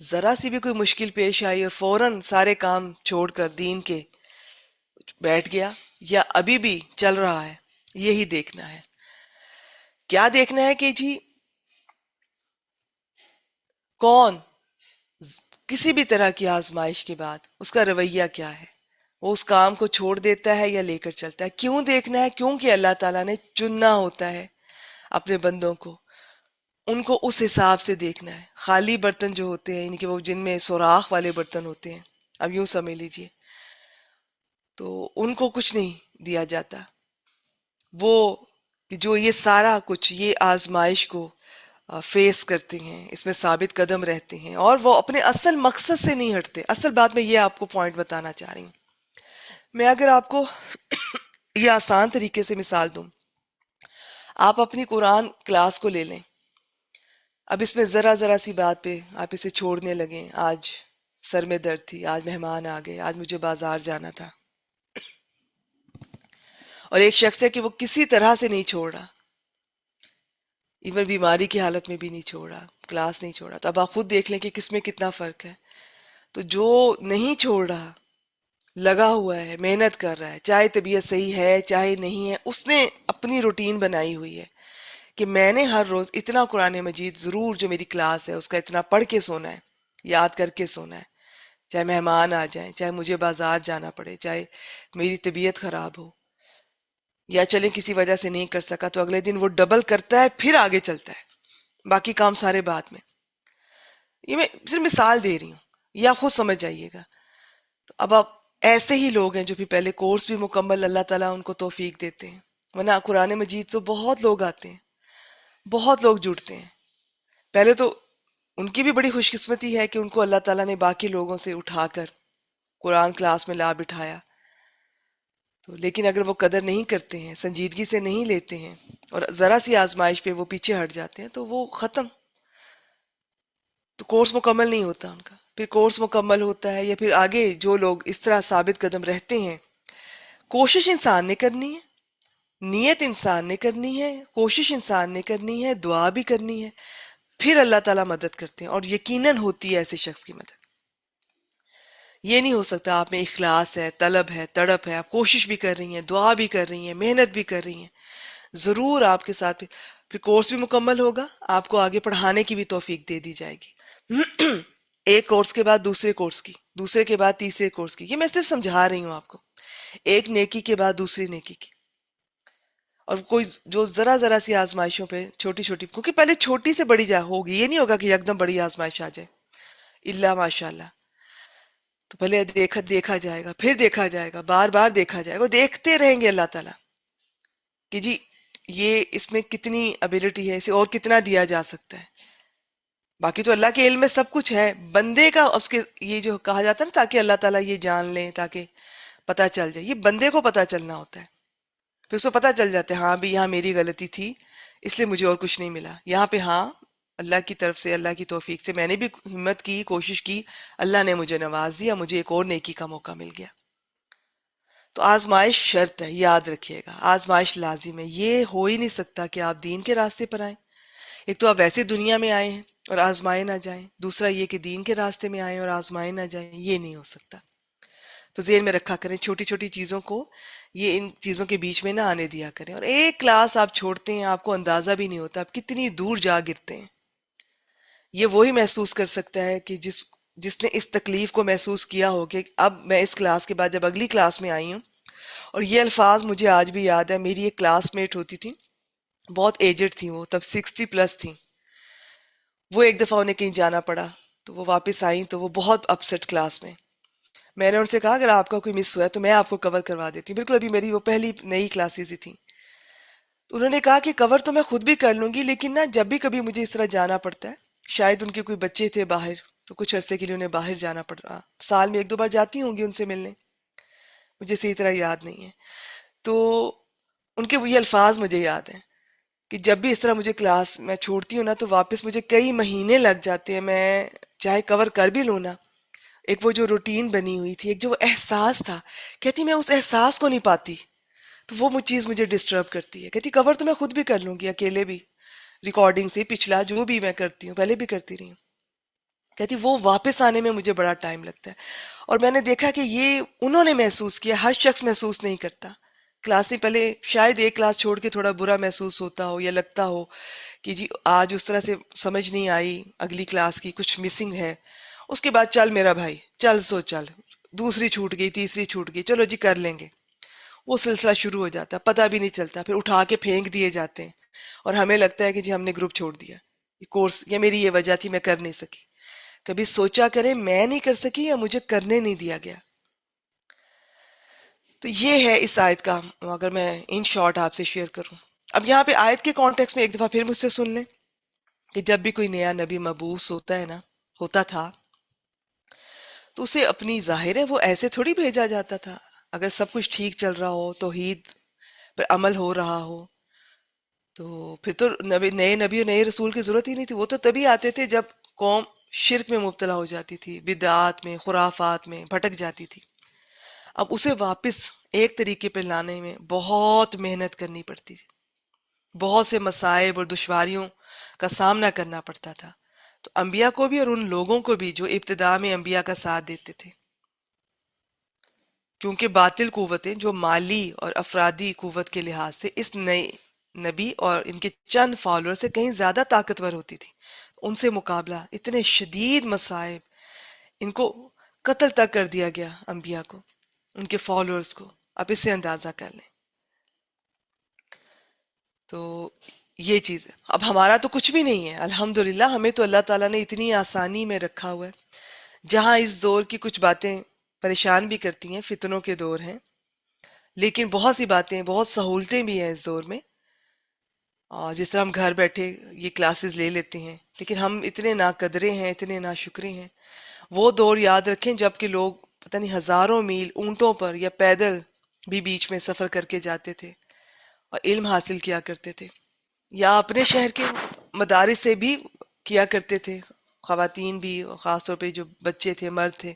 Speaker 1: ذرا سی بھی کوئی مشکل پیش آئی اور فوراً سارے کام چھوڑ کر دین کے بیٹھ گیا، یا ابھی بھی چل رہا ہے. یہی دیکھنا ہے. کیا دیکھنا ہے کہ جی کون کسی بھی طرح کی آزمائش کے بعد اس کا رویہ کیا ہے، وہ اس کام کو چھوڑ دیتا ہے یا لے کر چلتا ہے. کیوں دیکھنا ہے؟ کیونکہ اللہ تعالیٰ نے چننا ہوتا ہے اپنے بندوں کو، ان کو اس حساب سے دیکھنا ہے. خالی برتن جو ہوتے ہیں، یعنی کہ وہ جن میں سوراخ والے برتن ہوتے ہیں، اب یوں سمجھ لیجئے، تو ان کو کچھ نہیں دیا جاتا. وہ جو یہ سارا کچھ یہ آزمائش کو فیس کرتے ہیں، اس میں ثابت قدم رہتے ہیں، اور وہ اپنے اصل مقصد سے نہیں ہٹتے. اصل بات میں یہ آپ کو پوائنٹ بتانا چاہ رہی ہوں. میں اگر آپ کو یہ آسان طریقے سے مثال دوں، آپ اپنی قرآن کلاس کو لے لیں. اب اس میں ذرا ذرا سی بات پہ آپ اسے چھوڑنے لگیں، آج سر میں درد تھی، آج مہمان آ گئے، آج مجھے بازار جانا تھا، اور ایک شخص ہے کہ وہ کسی طرح سے نہیں چھوڑ رہا، ایون بیماری کی حالت میں بھی نہیں چھوڑا، کلاس نہیں چھوڑا. تو اب آپ خود دیکھ لیں کہ کس میں کتنا فرق ہے. تو جو نہیں چھوڑ رہا، لگا ہوا ہے، محنت کر رہا ہے، چاہے طبیعت صحیح ہے چاہے نہیں ہے، اس نے اپنی روٹین بنائی ہوئی ہے کہ میں نے ہر روز اتنا قرآن مجید ضرور، جو میری کلاس ہے اس کا اتنا پڑھ کے سونا ہے، یاد کر کے سونا ہے، چاہے مہمان آ جائیں، چاہے مجھے بازار جانا پڑے، چاہے میری طبیعت خراب ہو، یا چلیں کسی وجہ سے نہیں کر سکا، تو اگلے دن وہ ڈبل کرتا ہے، پھر آگے چلتا ہے، باقی کام سارے بعد میں. یہ میں صرف مثال دے رہی ہوں، یہ آپ خود سمجھ جائیے گا. تو اب آپ ایسے ہی لوگ ہیں جو بھی پہلے کورس بھی مکمل اللہ تعالیٰ ان کو توفیق دیتے ہیں، ورنہ قرآن مجید تو بہت لوگ آتے ہیں، بہت لوگ جڑتے ہیں. پہلے تو ان کی بھی بڑی خوش قسمتی ہے کہ ان کو اللہ تعالیٰ نے باقی لوگوں سے اٹھا کر قرآن کلاس میں لا بٹھایا. تو لیکن اگر وہ قدر نہیں کرتے ہیں، سنجیدگی سے نہیں لیتے ہیں، اور ذرا سی آزمائش پہ وہ پیچھے ہٹ جاتے ہیں، تو وہ ختم، تو کورس مکمل نہیں ہوتا ان کا. پھر کورس مکمل ہوتا ہے، یا پھر آگے جو لوگ اس طرح ثابت قدم رہتے ہیں، کوشش انسان نے کرنی ہے، نیت انسان نے کرنی ہے، کوشش انسان نے کرنی ہے، دعا بھی کرنی ہے. پھر اللہ تعالیٰ مدد کرتے ہیں، اور یقیناً ہوتی ہے ایسے شخص کی مدد۔ یہ نہیں ہو سکتا آپ میں اخلاص ہے، طلب ہے، تڑپ ہے، آپ کوشش بھی کر رہی ہیں، دعا بھی کر رہی ہیں، محنت بھی کر رہی ہیں، ضرور آپ کے ساتھ پھر کورس بھی مکمل ہوگا، آپ کو آگے پڑھانے کی بھی توفیق دے دی جائے گی۔ ایک کورس کے بعد دوسرے کورس کی، دوسرے کے بعد تیسرے کورس کی، یہ میں صرف سمجھا رہی ہوں آپ کو، ایک نیکی کے بعد دوسری نیکی کی۔ اور کوئی جو ذرا ذرا سی آزمائشوں پہ چھوٹی چھوٹی، کیونکہ پہلے چھوٹی سے بڑی جا ہوگی، یہ نہیں ہوگا کہ یکدم بڑی آزمائش آ جائے، اللہ ماشاء اللہ۔ تو پہلے دیکھا جائے گا، پھر دیکھا جائے گا، بار بار دیکھا جائے گا، دیکھتے رہیں گے اللہ تعالیٰ کہ جی یہ اس میں کتنی ابیلٹی ہے، اسے اور کتنا دیا جا سکتا ہے۔ باقی تو اللہ کے علم میں سب کچھ ہے، بندے کا اس کے یہ جو کہا جاتا ہے نا، تاکہ اللہ تعالیٰ یہ جان لیں، تاکہ پتہ چل جائے، یہ بندے کو پتہ چلنا ہوتا ہے، پھر اس کو پتہ چل جاتا ہے ہاں بھی یہاں میری غلطی تھی، اس لیے مجھے اور کچھ نہیں ملا، یہاں پہ ہاں اللہ کی طرف سے، اللہ کی توفیق سے میں نے بھی ہمت کی، کوشش کی، اللہ نے مجھے نواز دیا، مجھے ایک اور نیکی کا موقع مل گیا۔ تو آزمائش شرط ہے، یاد رکھیے گا، آزمائش لازم ہے، یہ ہو ہی نہیں سکتا کہ آپ دین کے راستے پر آئیں، ایک تو آپ ویسے دنیا میں آئے ہیں اور آزمائے نہ جائیں، دوسرا یہ کہ دین کے راستے میں آئیں اور آزمائے نہ جائیں، یہ نہیں ہو سکتا۔ تو ذہن میں رکھا کریں چھوٹی چھوٹی چیزوں کو، یہ ان چیزوں کے بیچ میں نہ آنے دیا کریں، اور ایک کلاس آپ چھوڑتے ہیں آپ کو اندازہ بھی نہیں ہوتا آپ کتنی دور جا گرتے ہیں۔ یہ وہی محسوس کر سکتا ہے کہ جس نے اس تکلیف کو محسوس کیا ہو کہ اب میں اس کلاس کے بعد جب اگلی کلاس میں آئی ہوں، اور یہ الفاظ مجھے آج بھی یاد ہے، میری ایک کلاس میٹ ہوتی تھی، بہت ایجڈ تھی، وہ تب 60+ تھی، وہ ایک دفعہ انہیں کہیں جانا پڑا تو وہ واپس آئیں تو وہ بہت اپسٹ کلاس میں نے ان سے کہا اگر آپ کا کوئی مس ہوا ہے تو میں آپ کو کور کروا دیتی ہوں، بالکل ابھی میری وہ پہلی نئی کلاسز ہی تھیں، تو انہوں نے کہا کہ کور تو میں خود بھی کر لوں گی، لیکن نا جب بھی کبھی مجھے اس طرح جانا پڑتا ہے، شاید ان کے کوئی بچے تھے باہر تو کچھ عرصے کے لیے انہیں باہر جانا پڑ رہا، سال میں 1-2 بار جاتی ہوں گی ان سے ملنے، مجھے صحیح طرح یاد نہیں ہے، تو ان کے وہ یہ الفاظ مجھے یاد ہیں کہ جب بھی اس طرح مجھے کلاس میں چھوڑتی ہوں نا تو واپس مجھے کئی مہینے لگ جاتے ہیں، میں چاہے کور کر بھی لوں نا، ایک وہ جو روٹین بنی ہوئی تھی، ایک جو وہ احساس تھا، کہتی میں اس احساس کو نہیں پاتی، تو وہ چیز مجھے ڈسٹرب کرتی ہے، کہتی کور تو میں خود بھی کر لوں گی اکیلے بھی، ریکارڈنگ سے پچھلا جو بھی میں کرتی ہوں پہلے بھی کرتی رہی ہوں، کہتی وہ واپس آنے میں مجھے بڑا ٹائم لگتا ہے، اور میں نے دیکھا کہ یہ انہوں نے محسوس کیا، ہر شخص محسوس نہیں کرتا، کلاس سے پہلے شاید ایک کلاس چھوڑ کے تھوڑا برا محسوس ہوتا ہو یا لگتا ہو کہ جی آج اس طرح سے سمجھ نہیں آئی، اگلی کلاس کی کچھ مسنگ ہے، اس کے بعد چل میرا بھائی چل سو چل، دوسری چھوٹ گئی، تیسری چھوٹ گئی، چلو جی کر لیں گے، وہ سلسلہ شروع ہو جاتا ہے، پتہ بھی نہیں چلتا، پھر اٹھا کے پھینک دیے جاتے ہیں، اور ہمیں لگتا ہے کہ جی ہم نے گروپ چھوڑ دیا، یہ کورس، یہ میری یہ وجہ تھی میں کر نہیں سکی۔ کبھی سوچا کرے میں نہیں کر سکی یا مجھے کرنے نہیں دیا گیا؟ تو یہ ہے اس آیت کا، اگر میں ان شارٹ آپ سے شیئر کروں۔ اب یہاں پہ آیت کے کانٹیکس میں ایک دفعہ پھر مجھ سے سن لیں کہ جب بھی کوئی نیا نبی مبعوث ہوتا ہے نا، ہوتا تھا، تو اسے اپنی ظاہر ہے وہ ایسے تھوڑی بھیجا جاتا تھا، اگر سب کچھ ٹھیک چل رہا ہو، توحید پہ عمل ہو رہا ہو، تو پھر تو نئے نبی اور نئے رسول کی ضرورت ہی نہیں تھی، وہ تو تبھی آتے تھے جب قوم شرک میں مبتلا ہو جاتی تھی، بدعات میں، خرافات میں بھٹک جاتی تھی۔ اب اسے واپس ایک طریقے پہ لانے میں بہت محنت کرنی پڑتی تھی، بہت سے مصائب اور دشواریوں کا سامنا کرنا پڑتا تھا، تو انبیاء کو بھی اور ان لوگوں کو بھی جو ابتدا میں انبیاء کا ساتھ دیتے تھے، کیونکہ باطل قوتیں جو مالی اور افرادی قوت کے لحاظ سے اس نئے نبی اور ان کے چند فالوور سے کہیں زیادہ طاقتور ہوتی تھی، ان سے مقابلہ اتنے شدید مصائب، ان کو قتل تک کر دیا گیا، انبیاء کو، ان کے فالوورز کو، آپ اس سے اندازہ کر لیں۔ تو یہ چیز ہے، اب ہمارا تو کچھ بھی نہیں ہے، الحمدللہ ہمیں تو اللہ تعالیٰ نے اتنی آسانی میں رکھا ہوا ہے، جہاں اس دور کی کچھ باتیں پریشان بھی کرتی ہیں، فتنوں کے دور ہیں، لیکن بہت سی باتیں، بہت سہولتیں بھی ہیں اس دور میں، اور جس طرح ہم گھر بیٹھے یہ کلاسز لے لیتے ہیں، لیکن ہم اتنے نا قدرے ہیں، اتنے نا شکرے ہیں۔ وہ دور یاد رکھیں جب کہ لوگ پتہ نہیں ہزاروں میل اونٹوں پر یا پیدل بھی بیچ میں سفر کر کے جاتے تھے اور علم حاصل کیا کرتے تھے، یا اپنے شہر کے مدارس سے بھی کیا کرتے تھے، خواتین بھی، اور خاص طور پہ جو بچے تھے، مرد تھے،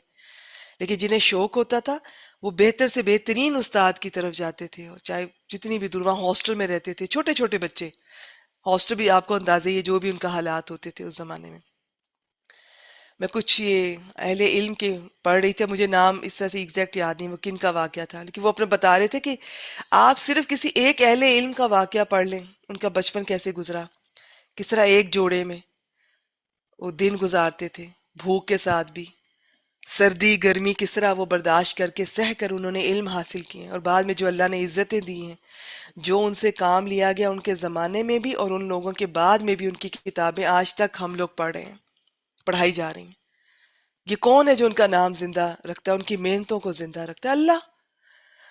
Speaker 1: لیکن جنہیں شوق ہوتا تھا وہ بہتر سے بہترین استاد کی طرف جاتے تھے، اور چاہے جتنی بھی دور، وہاں ہاسٹل میں رہتے تھے چھوٹے چھوٹے بچے، ہاسٹل بھی آپ کو اندازہ ہی ہے جو بھی ان کا حالات ہوتے تھے اس زمانے میں. میں کچھ یہ اہل علم کے پڑھ رہی تھی، مجھے نام اس طرح سے ایگزیکٹ یاد نہیں وہ کن کا واقعہ تھا، لیکن وہ اپنے بتا رہے تھے کہ آپ صرف کسی ایک اہل علم کا واقعہ پڑھ لیں، ان کا بچپن کیسے گزرا، کس طرح ایک جوڑے میں وہ دن گزارتے تھے، بھوک کے ساتھ بھی، سردی گرمی کس طرح وہ برداشت کر کے سہ کر انہوں نے علم حاصل کیے، اور بعد میں جو اللہ نے عزتیں دی ہیں، جو ان سے کام لیا گیا ان کے زمانے میں بھی اور ان لوگوں کے بعد میں بھی، ان کی کتابیں آج تک ہم لوگ پڑھ رہے ہیں، پڑھائی جا رہی ہیں. یہ کون ہے جو ان کا نام زندہ رکھتا ہے، ان کی محنتوں کو زندہ رکھتا ہے؟ اللہ.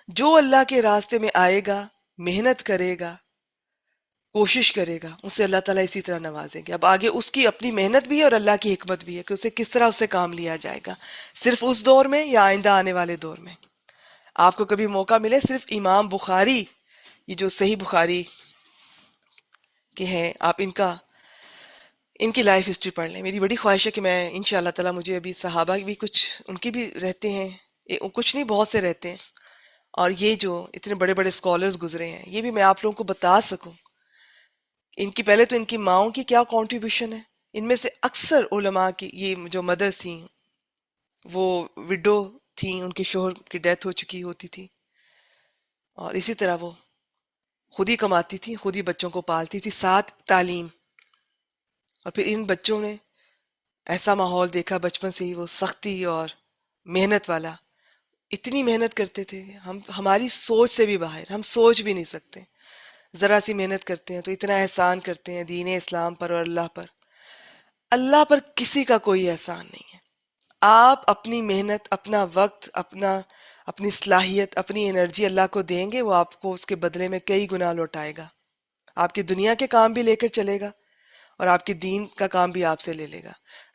Speaker 1: جو اللہ کے راستے میں آئے گا، محنت کرے گا، کوشش کرے گا، اسے اللہ تعالیٰ اسی طرح نوازیں گے. اب آگے اس کی اپنی محنت بھی ہے اور اللہ کی حکمت بھی ہے کہ اسے کس طرح اسے کام لیا جائے گا، صرف اس دور میں یا آئندہ آنے والے دور میں. آپ کو کبھی موقع ملے صرف امام بخاری، یہ جو صحیح بخاری کے ہیں، آپ ان کی لائف ہسٹری پڑھ لیں. میری بڑی خواہش ہے کہ میں انشاءاللہ تعالیٰ، مجھے ابھی صحابہ بھی کچھ ان کی بھی رہتے ہیں، کچھ نہیں بہت سے رہتے ہیں، اور یہ جو اتنے بڑے بڑے اسکالرز گزرے ہیں یہ بھی میں آپ لوگوں کو بتا سکوں. ان کی پہلے تو ان کی ماؤں کی کیا کنٹریبیوشن ہے. ان میں سے اکثر علماء کی یہ جو مدرس تھیں وہ وڈو تھیں، ان کے شوہر کی ڈیتھ ہو چکی ہوتی تھی، اور اسی طرح وہ خود ہی کماتی تھی، خود ہی بچوں کو پالتی تھی، ساتھ تعلیم. اور پھر ان بچوں نے ایسا ماحول دیکھا بچپن سے ہی، وہ سختی اور محنت والا، اتنی محنت کرتے تھے ہماری سوچ سے بھی باہر، ہم سوچ بھی نہیں سکتے. ذرا سی محنت کرتے ہیں تو اتنا احسان کرتے ہیں دین اسلام پر اور اللہ پر. اللہ پر کسی کا کوئی احسان نہیں ہے. آپ اپنی محنت، اپنا وقت، اپنی صلاحیت، اپنی انرجی اللہ کو دیں گے، وہ آپ کو اس کے بدلے میں کئی گنا لوٹائے گا. آپ کی دنیا کے کام بھی لے کر چلے گا اور آپ کی دین کا کام بھی آپ سے لے لے گا.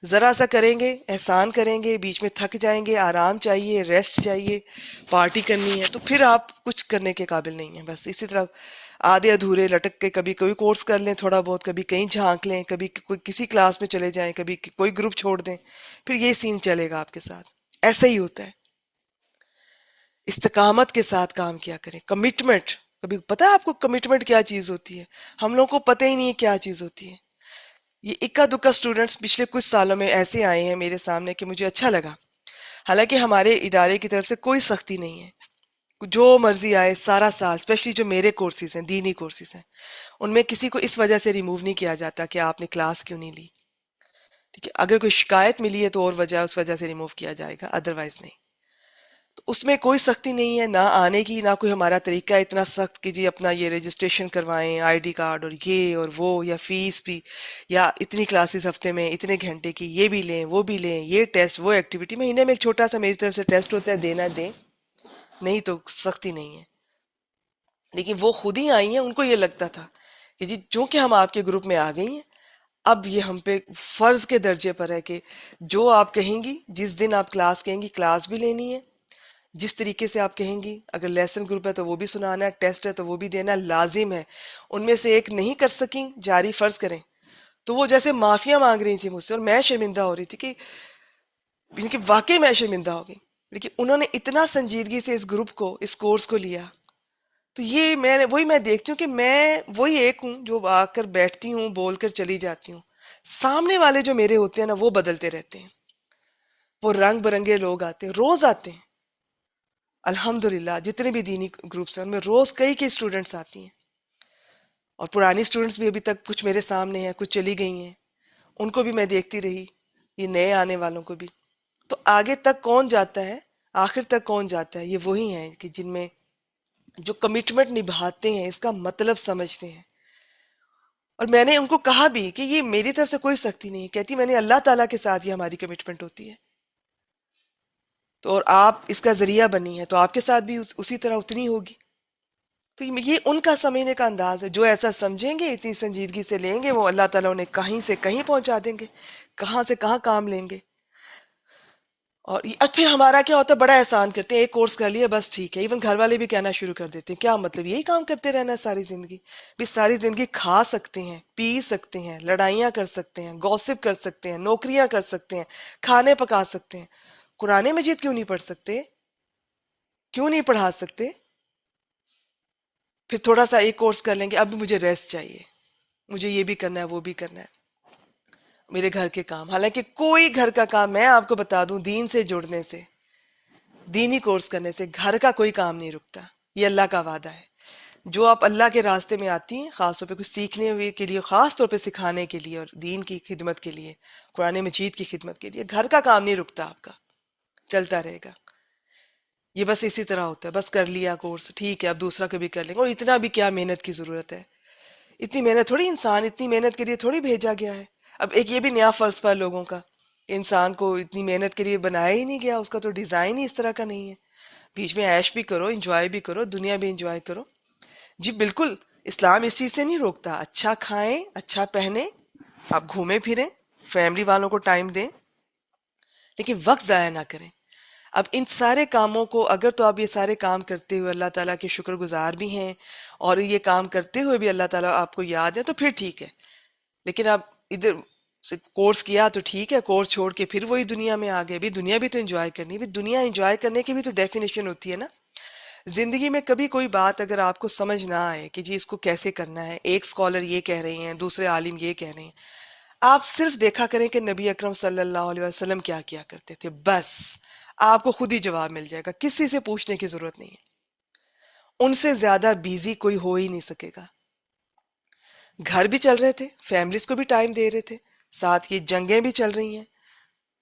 Speaker 1: ذرا سا کریں گے، احسان کریں گے، بیچ میں تھک جائیں گے، آرام چاہیے، ریسٹ چاہیے، پارٹی کرنی ہے، تو پھر آپ کچھ کرنے کے قابل نہیں ہیں. بس اسی طرح آدھے ادھورے لٹک کے کبھی کوئی کورس کر لیں تھوڑا بہت، کبھی کہیں جھانک لیں، کبھی کوئی کسی کلاس میں چلے جائیں، کبھی کوئی گروپ چھوڑ دیں، پھر یہ سین چلے گا آپ کے ساتھ. ایسا ہی ہوتا ہے. استقامت کے ساتھ کام کیا کریں. کمٹمنٹ. کبھی پتہ ہے آپ کو کمٹمنٹ کیا چیز ہوتی ہے؟ ہم لوگوں کو پتہ ہی نہیں ہے کیا چیز ہوتی ہے. یہ اکا دکا اسٹوڈنٹس پچھلے کچھ سالوں میں ایسے آئے ہیں میرے سامنے کہ مجھے اچھا لگا. حالانکہ ہمارے ادارے کی طرف سے کوئی سختی نہیں ہے، جو مرضی آئے سارا سال، اسپیشلی جو میرے کورسز ہیں، دینی کورسز ہیں، ان میں کسی کو اس وجہ سے ریموو نہیں کیا جاتا کہ آپ نے کلاس کیوں نہیں لی. ٹھیک ہے، اگر کوئی شکایت ملی ہے تو اور وجہ، اس وجہ سے ریموو کیا جائے گا، ادروائز نہیں. تو اس میں کوئی سختی نہیں ہے، نہ آنے کی، نہ کوئی ہمارا طریقہ اتنا سخت کہ جی اپنا یہ رجسٹریشن کروائیں، آئی ڈی کارڈ اور یہ اور وہ، یا فیس بھی، یا اتنی کلاسز ہفتے میں اتنے گھنٹے کی، یہ بھی لیں وہ بھی لیں، یہ ٹیسٹ وہ ایکٹیویٹی. مہینے میں ایک چھوٹا سا میری طرف سے ٹیسٹ ہوتا ہے، دینا دیں، نہیں تو سختی نہیں ہے. لیکن وہ خود ہی آئی ہیں، ان کو یہ لگتا تھا کہ جی چونکہ ہم آپ کے گروپ میں آ گئی ہیں، اب یہ ہم پہ فرض کے درجے پر ہے کہ جو آپ کہیں گی، جس دن آپ کلاس کہیں گی کلاس بھی لینی ہے، جس طریقے سے آپ کہیں گی. اگر لیسن گروپ ہے تو وہ بھی سنانا ہے، ٹیسٹ ہے تو وہ بھی دینا لازم ہے. ان میں سے ایک نہیں کر سکیں، جاری فرض کریں، تو وہ جیسے معافیاں مانگ رہی تھی مجھ سے، اور میں شرمندہ ہو رہی تھی کہ ان کی، واقعی میں شرمندہ ہو گئی. لیکن انہوں نے اتنا سنجیدگی سے اس گروپ کو، اس کورس کو لیا. تو یہ میں دیکھتی ہوں کہ میں وہی ایک ہوں جو آ کر بیٹھتی ہوں، بول کر چلی جاتی ہوں. سامنے والے جو میرے ہوتے ہیں نا، وہ بدلتے رہتے ہیں. وہ رنگ برنگے لوگ آتے ہیں، روز آتے ہیں. الحمدللہ جتنے بھی دینی گروپس ہیں ان میں روز کئی اسٹوڈنٹس آتی ہیں، اور پرانی اسٹوڈنٹس بھی ابھی تک کچھ میرے سامنے ہیں، کچھ چلی گئی ہیں، ان کو بھی میں دیکھتی رہی، یہ نئے آنے والوں کو بھی. تو آگے تک کون جاتا ہے، آخر تک کون جاتا ہے؟ یہ وہی ہیں کہ جن میں جو کمٹمنٹ نبھاتے ہیں، اس کا مطلب سمجھتے ہیں. اور میں نے ان کو کہا بھی کہ یہ میری طرف سے کوئی سختی نہیں ہے، کہتی میں نے اللہ تعالیٰ کے ساتھ یہ ہماری کمٹمنٹ ہوتی ہے. تو اور آپ اس کا ذریعہ بنی ہے تو آپ کے ساتھ بھی اسی طرح اتنی ہوگی. تو یہ ان کا سمجھنے کا انداز ہے. جو ایسا سمجھیں گے، اتنی سنجیدگی سے لیں گے، وہ اللہ تعالیٰ انہیں کہیں سے کہیں پہنچا دیں گے، کہاں سے کہاں کام لیں گے. اور پھر ہمارا کیا ہوتا ہے، بڑا احسان کرتے ہیں، ایک کورس کر لیا بس ٹھیک ہے. ایون گھر والے بھی کہنا شروع کر دیتے ہیں کیا مطلب یہی کام کرتے رہنا ہے ساری زندگی؟ بھی ساری زندگی کھا سکتے ہیں، پی سکتے ہیں، لڑائیاں کر سکتے ہیں، گوسپ کر سکتے ہیں، نوکریاں کر سکتے ہیں، کھانے پکا سکتے ہیں، قرآن مجید کیوں نہیں پڑھ سکتے؟ کیوں نہیں پڑھا سکتے؟ پھر تھوڑا سا ایک کورس کر لیں گے، اب بھی مجھے ریسٹ چاہیے. مجھے یہ بھی کرنا ہے، وہ بھی کرنا ہے، میرے گھر کے کام. حالانکہ کوئی گھر کا کام، میں آپ کو بتا دوں، دین سے جڑنے سے، دینی کورس کرنے سے گھر کا کوئی کام نہیں رکتا. یہ اللہ کا وعدہ ہے. جو آپ اللہ کے راستے میں آتی ہیں، خاص طور پہ کچھ سیکھنے ہوئے کے لیے، خاص طور پہ سکھانے کے لیے اور دین کی خدمت کے لیے، قرآن مجید کی خدمت کے لیے، گھر کا کام نہیں رکتا، آپ کا چلتا رہے گا. یہ بس اسی طرح ہوتا ہے، بس کر لیا کورس، ٹھیک ہے، اب دوسرا کبھی کر لیں گے. اور اتنا بھی کیا محنت کی ضرورت ہے؟ اتنی محنت تھوڑی، انسان اتنی محنت کے لیے تھوڑی بھیجا گیا ہے. اب ایک یہ بھی نیا فلسفہ ہے لوگوں کا کہ انسان کو اتنی محنت کے لیے بنایا ہی نہیں گیا، اس کا تو ڈیزائن ہی اس طرح کا نہیں ہے. بیچ میں عیش بھی کرو، انجوائے بھی کرو، دنیا بھی انجوائے کرو. جی بالکل، اسلام اس چیز سے نہیں روکتا. اچھا کھائیں، اچھا پہنیں، آپ گھومیں پھریں، فیملی والوں کو ٹائم دیں، لیکن وقت ضائع نہ کریں. اب ان سارے کاموں کو اگر تو آپ یہ سارے کام کرتے ہوئے اللہ تعالیٰ کے شکر گزار بھی ہیں اور یہ کام کرتے ہوئے بھی اللہ تعالیٰ آپ کو یاد ہے، تو پھر ٹھیک ہے. لیکن آپ ادھر سے کورس کیا تو ٹھیک ہے، کورس چھوڑ کے پھر وہی دنیا میں آ گئے. بھی دنیا بھی تو انجوائے کرنی ہے. بھی دنیا انجوائے کرنے کی بھی تو ڈیفینیشن ہوتی ہے نا. زندگی میں کبھی کوئی بات اگر آپ کو سمجھ نہ آئے کہ جی اس کو کیسے کرنا ہے، ایک اسکالر یہ کہہ رہے ہیں، دوسرے عالم یہ کہہ رہے ہیں، آپ صرف دیکھا کریں کہ نبی اکرم صلی اللہ علیہ وسلم کیا کیا کرتے تھے، بس آپ کو خود ہی جواب مل جائے گا. کسی سے پوچھنے کی ضرورت نہیں ہے. ان سے زیادہ بیزی کوئی ہو ہی نہیں سکے گا. گھر بھی چل رہے تھے، فیملیز کو بھی ٹائم دے رہے تھے، ساتھ یہ جنگیں بھی چل رہی ہیں،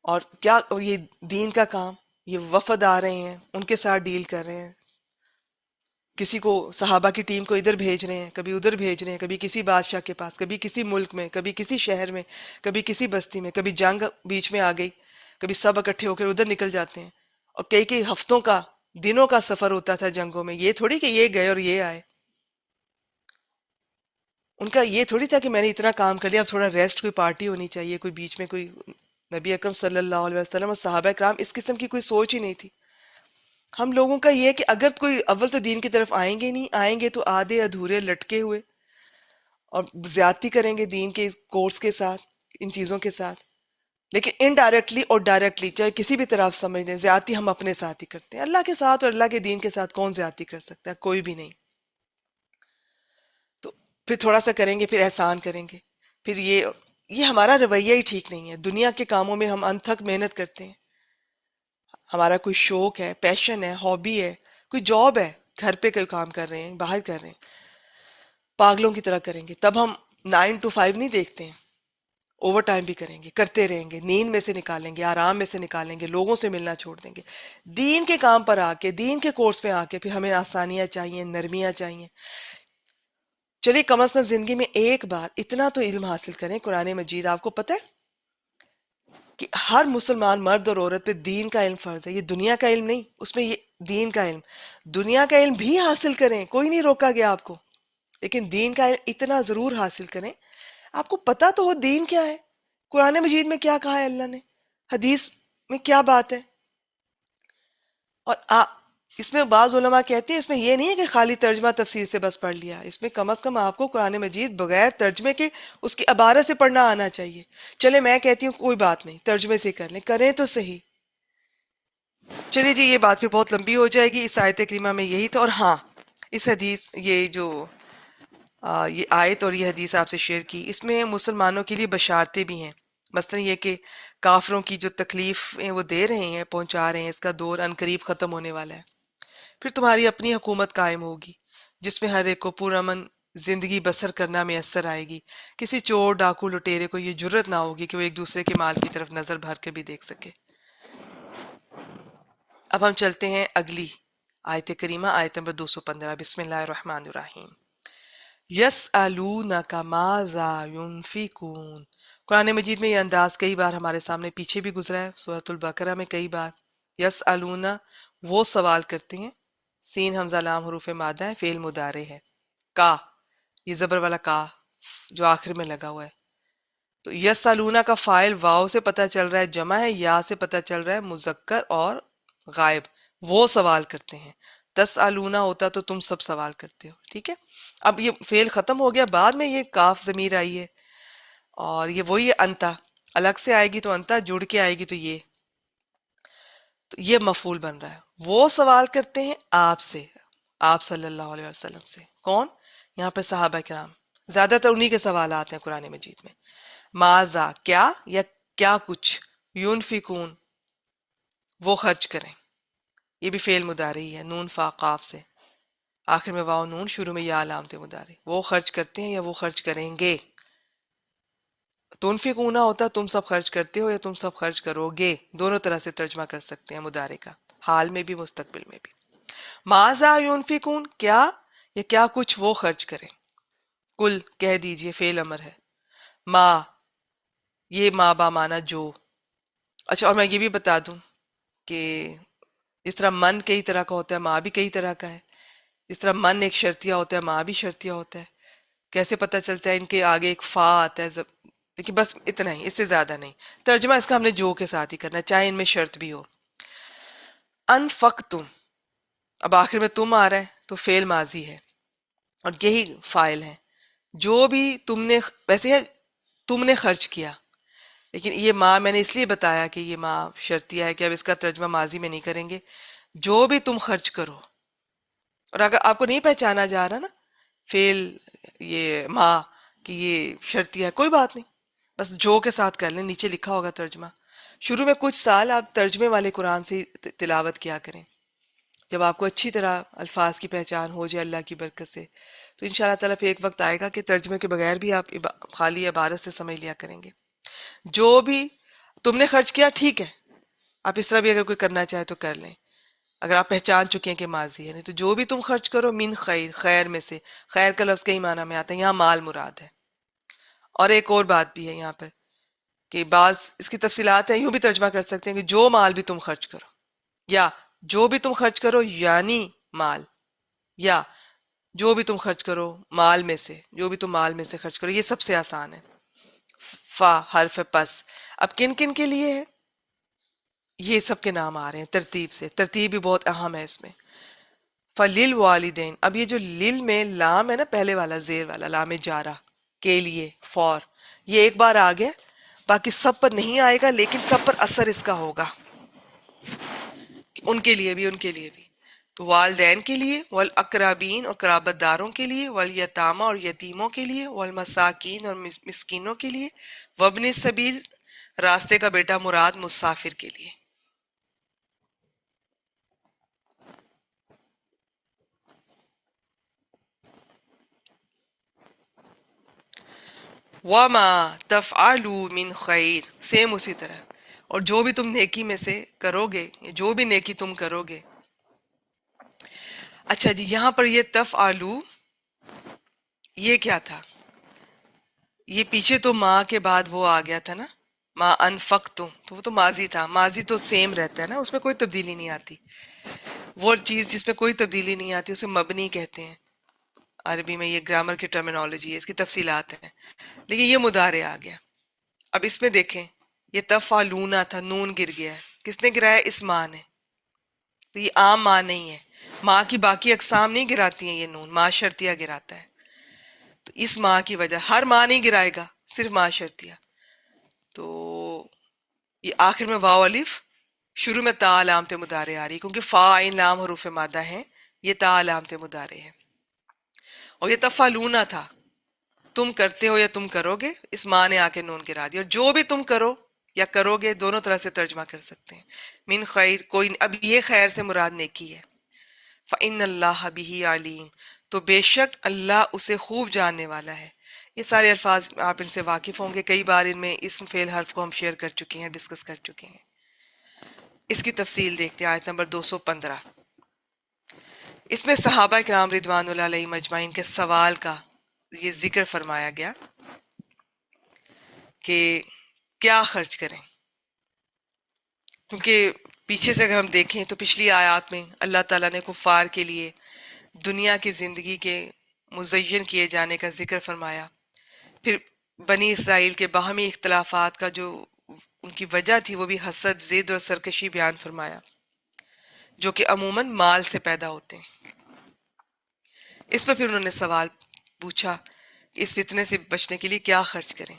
Speaker 1: اور کیا، اور یہ دین کا کام، یہ وفد آ رہے ہیں، ان کے ساتھ ڈیل کر رہے ہیں. کسی کو صحابہ کی ٹیم کو ادھر بھیج رہے ہیں، کبھی ادھر بھیج رہے ہیں، کبھی کسی بادشاہ کے پاس، کبھی کسی ملک میں، کبھی کسی شہر میں، کبھی کسی بستی میں، کبھی جنگ بیچ میں آ گئی، کبھی سب اکٹھے ہو کر ادھر نکل جاتے ہیں. اور کئی کئی ہفتوں کا، دنوں کا سفر ہوتا تھا جنگوں میں. یہ تھوڑی کہ یہ گئے اور یہ آئے. ان کا یہ تھوڑی تھا کہ میں نے اتنا کام کر لیا، اب تھوڑا ریسٹ، کوئی پارٹی ہونی چاہیے، کوئی بیچ میں کوئی. نبی اکرم صلی اللہ علیہ وسلم اور صحابہ کرام اس قسم کی کوئی سوچ ہی نہیں تھی. ہم لوگوں کا یہ ہے کہ اگر کوئی اول تو دین کی طرف آئیں گے نہیں، آئیں گے تو آدھے ادھورے لٹکے ہوئے، اور زیادتی کریں گے دین کے کورس کے ساتھ، ان چیزوں کے ساتھ. لیکن انڈائریکٹلی اور ڈائریکٹلی چاہے کسی بھی طرح آپ سمجھ لیں، زیادتی ہم اپنے ساتھ ہی کرتے ہیں. اللہ کے ساتھ اور اللہ کے دین کے ساتھ کون زیادتی کر سکتا ہے؟ کوئی بھی نہیں. تو پھر تھوڑا سا کریں گے، پھر احسان کریں گے، پھر یہ ہمارا رویہ ہی ٹھیک نہیں ہے. دنیا کے کاموں میں ہم انتھک محنت کرتے ہیں. ہمارا کوئی شوق ہے، پیشن ہے، ہابی ہے، کوئی جاب ہے، گھر پہ کوئی کام کر رہے ہیں، باہر کر رہے ہیں، پاگلوں کی طرح کریں گے. تب ہم 9 to 5 نہیں دیکھتے ہیں. اوور ٹائم بھی کریں گے، کرتے رہیں گے، نیند میں سے نکالیں گے، آرام میں سے نکالیں گے، لوگوں سے ملنا چھوڑ دیں گے. دین کے کام پر آ کے، دین کے کورس پہ آ کے پھر ہمیں آسانیاں چاہیے، نرمیاں چاہیے. چلیے کم از کم زندگی میں ایک بار اتنا تو علم حاصل کریں. قرآن مجید، آپ کو پتہ ہے کہ ہر مسلمان مرد اور عورت پہ دین کا علم فرض ہے. یہ دنیا کا علم نہیں، اس میں یہ دین کا علم. دنیا کا علم بھی حاصل کریں، کوئی نہیں روکا گیا آپ کو، لیکن دین کا علم اتنا ضرور حاصل کریں. آپ کو پتا تو ہو دین کیا ہے، قرآن مجید میں کیا کہا ہے اللہ نے، حدیث میں کیا بات ہے. اور اس میں بعض علماء کہتے ہیں اس میں یہ نہیں ہے کہ خالی ترجمہ تفسیر سے بس پڑھ لیا. اس میں کم از کم آپ کو قرآن مجید بغیر ترجمے کے اس کی عبارت سے پڑھنا آنا چاہیے. چلے میں کہتی ہوں کوئی بات نہیں، ترجمے سے کر لیں، کریں تو صحیح. چلیے جی، یہ بات پھر بہت لمبی ہو جائے گی. اس آیت کریمہ میں یہی تھا. اور ہاں، اس حدیث، یہ جو یہ آیت اور یہ حدیث آپ سے شیئر کی، اس میں مسلمانوں کے لیے بشارتیں بھی ہیں. مثلا یہ کہ کافروں کی جو تکلیفیں وہ دے رہے ہیں، پہنچا رہے ہیں، اس کا دور ان قریب ختم ہونے والا ہے. پھر تمہاری اپنی حکومت قائم ہوگی جس میں ہر ایک کو پرامن زندگی بسر کرنا میسر آئے گی. کسی چور، ڈاکو، لٹیرے کو یہ جرت نہ ہوگی کہ وہ ایک دوسرے کے مال کی طرف نظر بھر کے بھی دیکھ سکے. اب ہم چلتے ہیں اگلی آیت کریمہ، آیت نمبر 215. بسم اللہ الرحمن الرحیم. یسألونک ماذا ینفقون. قرآن مجید میں یہ انداز کئی بار ہمارے سامنے پیچھے بھی گزرا ہے، سورۃ البقرہ میں کئی بار. یسألون، وہ سوال کرتے ہیں. سین حمزہ لام حروف مادہ ہے، فعل مضارع ہے. کا، یہ زبر والا کا جو آخر میں لگا ہوا ہے. تو یسألون کا فاعل واو سے پتہ چل رہا ہے جمع ہے، یا سے پتہ چل رہا ہے مذکر اور غائب. وہ سوال کرتے ہیں. تسألون ہوتا تو تم سب سوال کرتے ہو. ٹھیک ہے، اب یہ فعل ختم ہو گیا، بعد میں یہ کاف ضمیر آئی ہے، اور یہ وہی ہے انتا. الگ سے آئے گی تو انتا، جڑ کے آئے گی تو یہ مفعول بن رہا ہے. وہ سوال کرتے ہیں آپ سے، آپ صلی اللہ علیہ وسلم سے. کون؟ یہاں پہ صحابہ کرام. زیادہ تر انہی کے سوالات ہیں قرآن مجید میں. ماذا کیا یا کیا کچھ، یونفقون وہ خرچ کریں، یہ بھی فعل مضارعی ہے، نون فا قاف سے، آخر میں واو نون، شروع میں یا علامت مضارع. وہ خرچ کرتے ہیں یا وہ خرچ کریں گے. تنفقون ہوتا تم سب خرچ کرتے ہو یا تم سب خرچ کرو گے، دونوں طرح سے ترجمہ کر سکتے ہیں مضارع کا، حال میں بھی مستقبل میں بھی. ماذا ينفقون کیا یا کیا کچھ وہ خرچ کریں. کل کہہ دیجئے فعل امر ہے. ما یہ ما با مانا جو. اچھا، اور میں یہ بھی بتا دوں کہ اس طرح من کئی طرح کا ہوتا ہے، ما بھی کئی طرح کا ہے. اس طرح من ایک شرطیہ ہوتا ہے، ما بھی شرطیہ ہوتا ہے. کیسے پتہ چلتا ہے؟ ان کے آگے ایک فا آتا ہے. لیکن بس اتنا ہی، اس سے زیادہ نہیں. ترجمہ اس کا ہم نے جو کے ساتھ ہی کرنا ہے، چاہے ان میں شرط بھی ہو. انفقتم، اب آخر میں تم آ رہا ہے تو فعل ماضی ہے اور یہی فاعل ہے. جو بھی تم نے، ویسے ہے تم نے خرچ کیا، لیکن یہ ماں میں نے اس لیے بتایا کہ یہ ماں شرطیہ ہے کہ اب اس کا ترجمہ ماضی میں نہیں کریں گے. جو بھی تم خرچ کرو، اور اگر آپ کو نہیں پہچانا جا رہا نا فعل یہ ماں کہ یہ شرطیہ ہے، کوئی بات نہیں، بس جو کے ساتھ کر لیں، نیچے لکھا ہوگا ترجمہ. شروع میں کچھ سال آپ ترجمے والے قرآن سے تلاوت کیا کریں. جب آپ کو اچھی طرح الفاظ کی پہچان ہو جائے اللہ کی برکت سے، تو ان شاء اللہ تعالیٰ پھر ایک وقت آئے گا کہ ترجمے کے بغیر بھی آپ خالی عبارت سے سمجھ لیا کریں گے. جو بھی تم نے خرچ کیا، ٹھیک ہے، آپ اس طرح بھی اگر کوئی کرنا چاہے تو کر لیں اگر آپ پہچان چکے ہیں کہ ماضی ہے. نہیں تو جو بھی تم خرچ کرو، من خیر، خیر میں سے. خیر کا لفظ کئی معنی میں آتا ہے، یہاں مال مراد ہے. اور ایک اور بات بھی ہے یہاں پر کہ بعض اس کی تفصیلات ہیں، یوں بھی ترجمہ کر سکتے ہیں کہ جو مال بھی تم خرچ کرو، یا جو بھی تم خرچ کرو یعنی مال، یا جو بھی تم خرچ کرو مال میں سے، جو بھی تم مال میں سے خرچ کرو. یہ سب سے آسان ہے. فا حرف پس. اب کن کن کے لیے ہے؟ یہ سب کے نام آ رہے ہیں ترتیب سے. ترتیب بھی بہت اہم ہے اس میں. فلیل والدین، اب یہ جو لیل میں لام ہے نا، پہلے والا زیر والا لام جارہ، کے لیے، فور، یہ ایک بار آ گیا، باقی سب پر نہیں آئے گا، لیکن سب پر اثر اس کا ہوگا. ان کے لیے بھی، ان کے لیے بھی. تو والدین کے لیے، والاقربین اور قرابت داروں کے لیے، والیتامہ اور یتیموں کے لیے، والمساکین اور مسکینوں کے لیے، وابن السبیل راستے کا بیٹا مراد مسافر کے لیے. وما تفعلوا من خیر، سیم اسی طرح. اور جو بھی تم نیکی میں سے کرو گے، جو بھی نیکی تم کرو گے. اچھا جی، یہاں پر یہ تفعلوا یہ کیا تھا؟ یہ پیچھے تو ماں کے بعد وہ آ گیا تھا نا، ماں انفقتم، تو وہ تو ماضی تھا. ماضی تو سیم رہتا ہے نا، اس میں کوئی تبدیلی نہیں آتی. وہ چیز جس میں کوئی تبدیلی نہیں آتی اسے مبنی کہتے ہیں. عربی میں یہ گرامر کی ٹرمینالوجی ہے، اس کی تفصیلات ہیں. لیکن یہ مضارع آ گیا. اب اس میں دیکھیں، یہ تفعلون تھا، نون گر گیا ہے. کس نے گرایا؟ اس ماں نے. تو یہ عام ماں نہیں ہے. ماں کی باقی اقسام نہیں گراتی ہیں یہ نون، ماں شرطیہ گراتا ہے. تو اس ماں کی وجہ، ہر ماں نہیں گرائے گا، صرف ماں شرطیہ. تو یہ آخر میں واو الف، شروع میں تا علامت مضارع آ رہی کیونکہ فا عین لام حروف مادہ ہیں، یہ تا علامت مضارع ہے. اور یہ تفعلون تھا، تم کرتے ہو یا تم کرو گے، اس ماں نے آ کے نون گرا دیا. اور جو بھی تم کرو یا کرو گے، دونوں طرح سے ترجمہ کر سکتے ہیں. من خیر، کوئی، اب یہ خیر سے مراد نیکی ہے. فَإِنَّ اللَّهَ بِهِ عَلِيمٌ، تو بے شک اللہ اسے خوب جاننے والا ہے. یہ سارے الفاظ آپ ان سے واقف ہوں گے، کئی بار ان میں اسم فعل حرف کو ہم شیئر کر چکے ہیں، ڈسکس کر چکے ہیں. اس کی تفصیل دیکھتے ہیں آیت نمبر 215. اس میں صحابہ کرام رضوان اللہ علیہم اجمعین کے سوال کا یہ ذکر فرمایا گیا کہ کیا خرچ کریں. کیونکہ پیچھے سے اگر ہم دیکھیں تو پچھلی آیات میں اللہ تعالیٰ نے کفار کے لیے دنیا کی زندگی کے مزین کیے جانے کا ذکر فرمایا. پھر بنی اسرائیل کے باہمی اختلافات کا جو ان کی وجہ تھی وہ بھی حسد، ضد اور سرکشی بیان فرمایا، جو کہ عموماً مال سے پیدا ہوتے ہیں. اس پر پھر انہوں نے سوال پوچھا کہ اس فتنے سے بچنے کے لیے کیا خرچ کریں.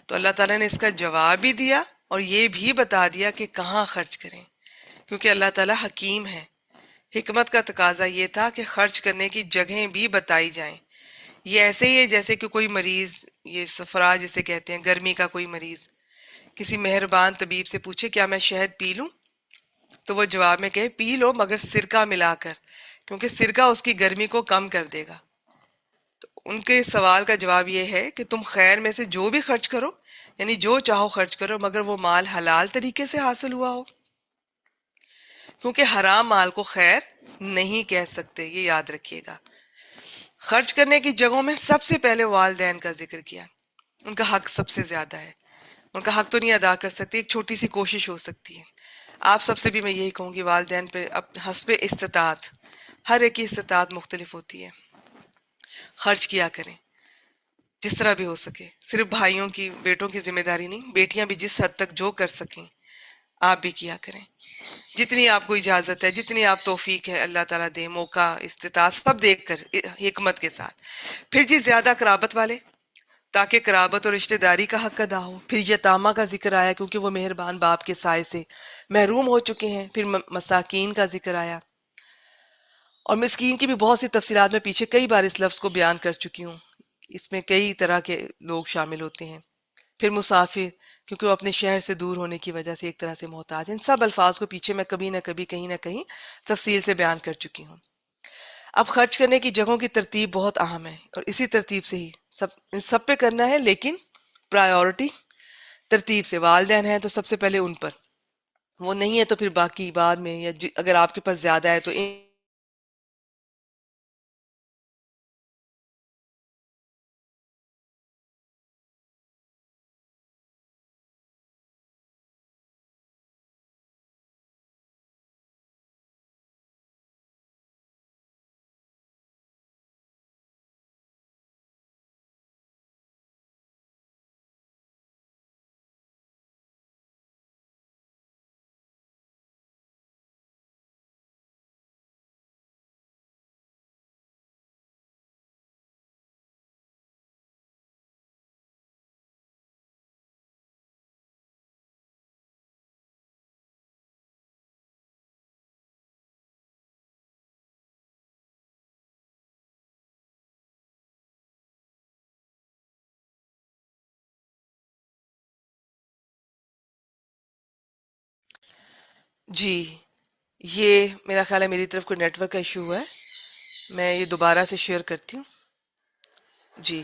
Speaker 1: تو اللہ تعالیٰ نے اس کا جواب بھی دیا اور یہ بھی بتا دیا کہ کہاں خرچ کریں، کیونکہ اللہ تعالیٰ حکیم ہے. حکمت کا تقاضا یہ تھا کہ خرچ کرنے کی جگہیں بھی بتائی جائیں. یہ ایسے ہی ہے جیسے کہ کوئی مریض، یہ صفرا جسے کہتے ہیں، گرمی کا کوئی مریض کسی مہربان طبیب سے پوچھے کیا میں شہد پی لوں، تو وہ جواب میں کہے پی لو مگر سرکہ ملا کر، کیونکہ سرکہ اس کی گرمی کو کم کر دے گا۔ تو ان کے سوال کا جواب یہ ہے کہ تم خیر میں سے جو بھی خرچ کرو، یعنی جو چاہو خرچ کرو، مگر وہ مال حلال طریقے سے حاصل ہوا ہو، کیونکہ حرام مال کو خیر نہیں کہہ سکتے، یہ یاد رکھیے گا۔ خرچ کرنے کی جگہوں میں سب سے پہلے والدین کا ذکر کیا، ان کا حق سب سے زیادہ ہے، ان کا حق تو نہیں ادا کر سکتے، ایک چھوٹی سی کوشش ہو سکتی ہے۔ آپ سب سے بھی میں یہی کہوں گی، والدین پہ حسب استطاعت، ہر ایک کی استطاعت مختلف ہوتی ہے، خرچ کیا کریں جس طرح بھی ہو سکے۔ صرف بھائیوں کی، بیٹوں کی ذمہ داری نہیں، بیٹیاں بھی جس حد تک جو کر سکیں آپ بھی کیا کریں، جتنی آپ کو اجازت ہے، جتنی آپ توفیق ہے اللہ تعالیٰ دے، موقع، استطاعت سب دیکھ کر حکمت کے ساتھ۔ پھر جی زیادہ قرابت والے، تاکہ قرابت اور رشتہ داری کا حق ادا ہو۔ پھر یتامہ کا ذکر آیا کیونکہ وہ مہربان باپ کے سائے سے محروم ہو چکے ہیں۔ پھر مساکین کا ذکر آیا، اور مسکین کی بھی بہت سی تفصیلات میں پیچھے کئی بار اس لفظ کو بیان کر چکی ہوں، اس میں کئی طرح کے لوگ شامل ہوتے ہیں۔ پھر مسافر، کیونکہ وہ اپنے شہر سے دور ہونے کی وجہ سے ایک طرح سے محتاج ہیں۔ ان سب الفاظ کو پیچھے میں کبھی نہ کبھی، کہیں نہ کہیں تفصیل سے بیان کر چکی ہوں۔ اب خرچ کرنے کی جگہوں کی ترتیب بہت اہم ہے، اور اسی ترتیب سے ہی ان سب پہ کرنا ہے، لیکن پرائیورٹی ترتیب سے۔ والدین ہیں تو سب سے پہلے ان پر، وہ نہیں ہے تو پھر باقی بعد میں، یا اگر آپ کے پاس زیادہ ہے تو جی، یہ میرا خیال ہے میری طرف کوئی نیٹ ورک کا ایشو ہوا ہے، میں یہ دوبارہ سے شیئر کرتی ہوں۔ جی،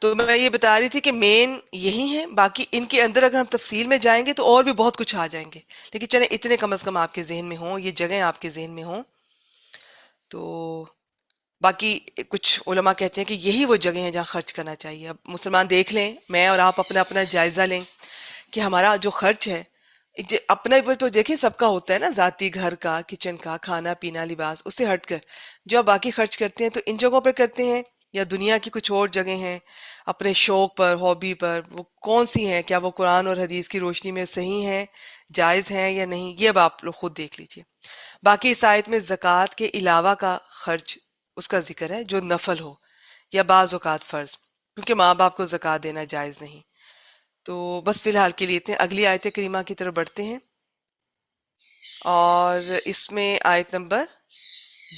Speaker 1: تو میں یہ بتا رہی تھی کہ مین یہی ہیں، باقی ان کے اندر اگر ہم تفصیل میں جائیں گے تو اور بھی بہت کچھ آ جائیں گے، لیکن چلیں اتنے کم از کم آپ کے ذہن میں ہوں، یہ جگہیں آپ کے ذہن میں ہوں۔ تو باقی کچھ علماء کہتے ہیں کہ یہی وہ جگہ ہیں جہاں خرچ کرنا چاہیے۔ اب مسلمان دیکھ لیں، میں اور آپ اپنا اپنا جائزہ لیں کہ ہمارا جو خرچ ہے، اپنا تو دیکھیں سب کا ہوتا ہے نا، ذاتی، گھر کا، کچن کا، کھانا پینا، لباس، اس سے ہٹ کر جو آپ باقی خرچ کرتے ہیں تو ان جگہوں پر کرتے ہیں، یا دنیا کی کچھ اور جگہ ہیں اپنے شوق پر، ہابی پر، وہ کون سی ہیں؟ کیا وہ قرآن اور حدیث کی روشنی میں صحیح ہیں، جائز ہیں یا نہیں؟ یہ اب آپ لوگ خود دیکھ لیجئے۔ باقی اس آیت میں زکوٰۃ کے علاوہ کا خرچ اس کا ذکر ہے جو نفل ہو یا بعض اوقات فرض، کیونکہ ماں باپ کو زکوٰۃ دینا جائز نہیں۔ تو بس فی الحال کے لیے اتنے، اگلی آیت کریمہ کی طرف بڑھتے ہیں، اور اس میں آیت نمبر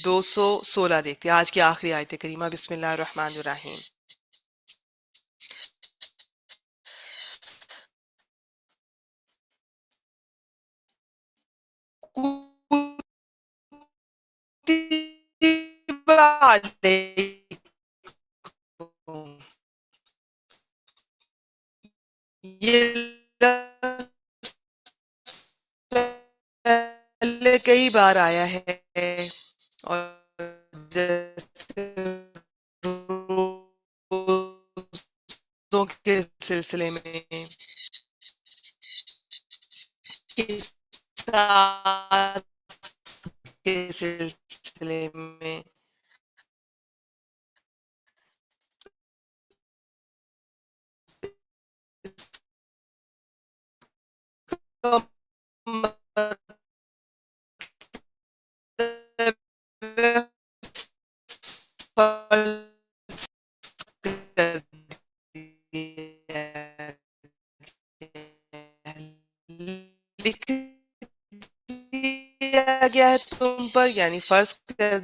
Speaker 1: 216 دیکھتے ہیں، آج کی آخری آیت کریمہ۔ بسم اللہ الرحمن الرحیم۔ کتب علیکم، یہ لفظ پہلے کئی بار آیا ہے، اور جیسے روزوں کے سلسلے میں، قصاص کے سلسلے میں، تو مطلب فرض کر دیا گیا، لکھ دیا گیا ہے تم پر، یعنی فرض کر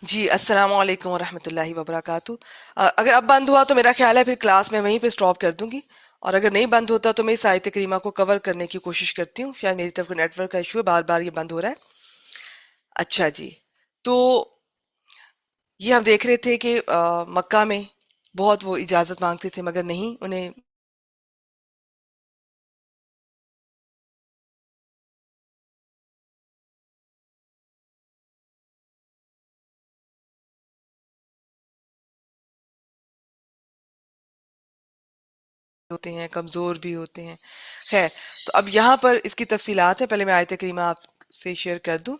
Speaker 1: جی السلام علیکم ورحمۃ اللہ وبرکاتہ۔ اگر اب بند ہوا تو میرا خیال ہے پھر کلاس میں وہیں پہ سٹاپ کر دوں گی، اور اگر نہیں بند ہوتا تو میں اس آیت کریمہ کو کور کرنے کی کوشش کرتی ہوں، شاید میری طرف نیٹ ورک کا ایشو ہے، بار بار یہ بند ہو رہا ہے۔ اچھا جی، تو یہ ہم دیکھ رہے تھے کہ مکہ میں بہت وہ اجازت مانگتے تھے مگر نہیں، انہیں ہوتے ہیں، کمزور بھی ہوتے ہیں۔ خیر، تو اب یہاں پر اس کی تفصیلات ہے، پہلے میں آیت کریمہ آپ سے شیئر کر دوں۔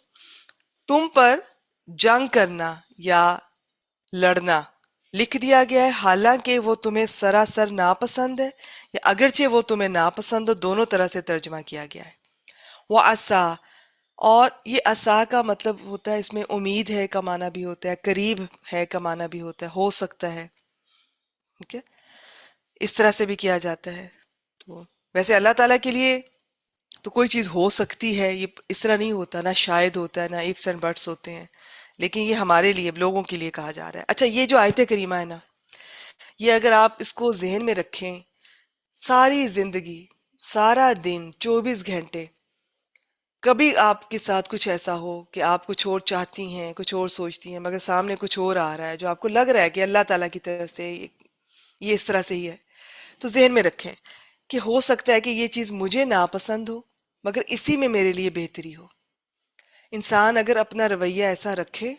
Speaker 1: تم پر جنگ کرنا یا لڑنا لکھ دیا گیا ہے، حالانکہ وہ تمہیں سراسر ناپسند ہے یا اگرچہ وہ تمہیں ناپسند ہو، دونوں طرح سے ترجمہ کیا گیا ہے۔ وہ عسا، اور یہ عسا کا مطلب ہوتا ہے، اس میں امید ہے کا معنی بھی ہوتا ہے، قریب ہے کا معنی بھی ہوتا ہے، ہو سکتا ہے، ٹھیک ہے، اس طرح سے بھی کیا جاتا ہے۔ تو ویسے اللہ تعالیٰ کے لیے تو کوئی چیز ہو سکتی ہے، یہ اس طرح نہیں ہوتا، نہ شاید ہوتا ہے، نہ ifs اینڈ بٹس ہوتے ہیں، لیکن یہ ہمارے لیے، لوگوں کے لیے کہا جا رہا ہے۔ اچھا، یہ جو آیت کریمہ ہے نا، یہ اگر آپ اس کو ذہن میں رکھیں، ساری زندگی، سارا دن، 24 گھنٹے، کبھی آپ کے ساتھ کچھ ایسا ہو کہ آپ کچھ اور چاہتی ہیں، کچھ اور سوچتی ہیں، مگر سامنے کچھ اور آ رہا ہے جو آپ کو لگ رہا ہے کہ اللہ تعالیٰ کی طرف سے یہ اس طرح سے ہی ہے، تو ذہن میں رکھیں کہ ہو سکتا ہے کہ یہ چیز مجھے ناپسند ہو مگر اسی میں میرے لیے بہتری ہو۔ انسان اگر اپنا رویہ ایسا رکھے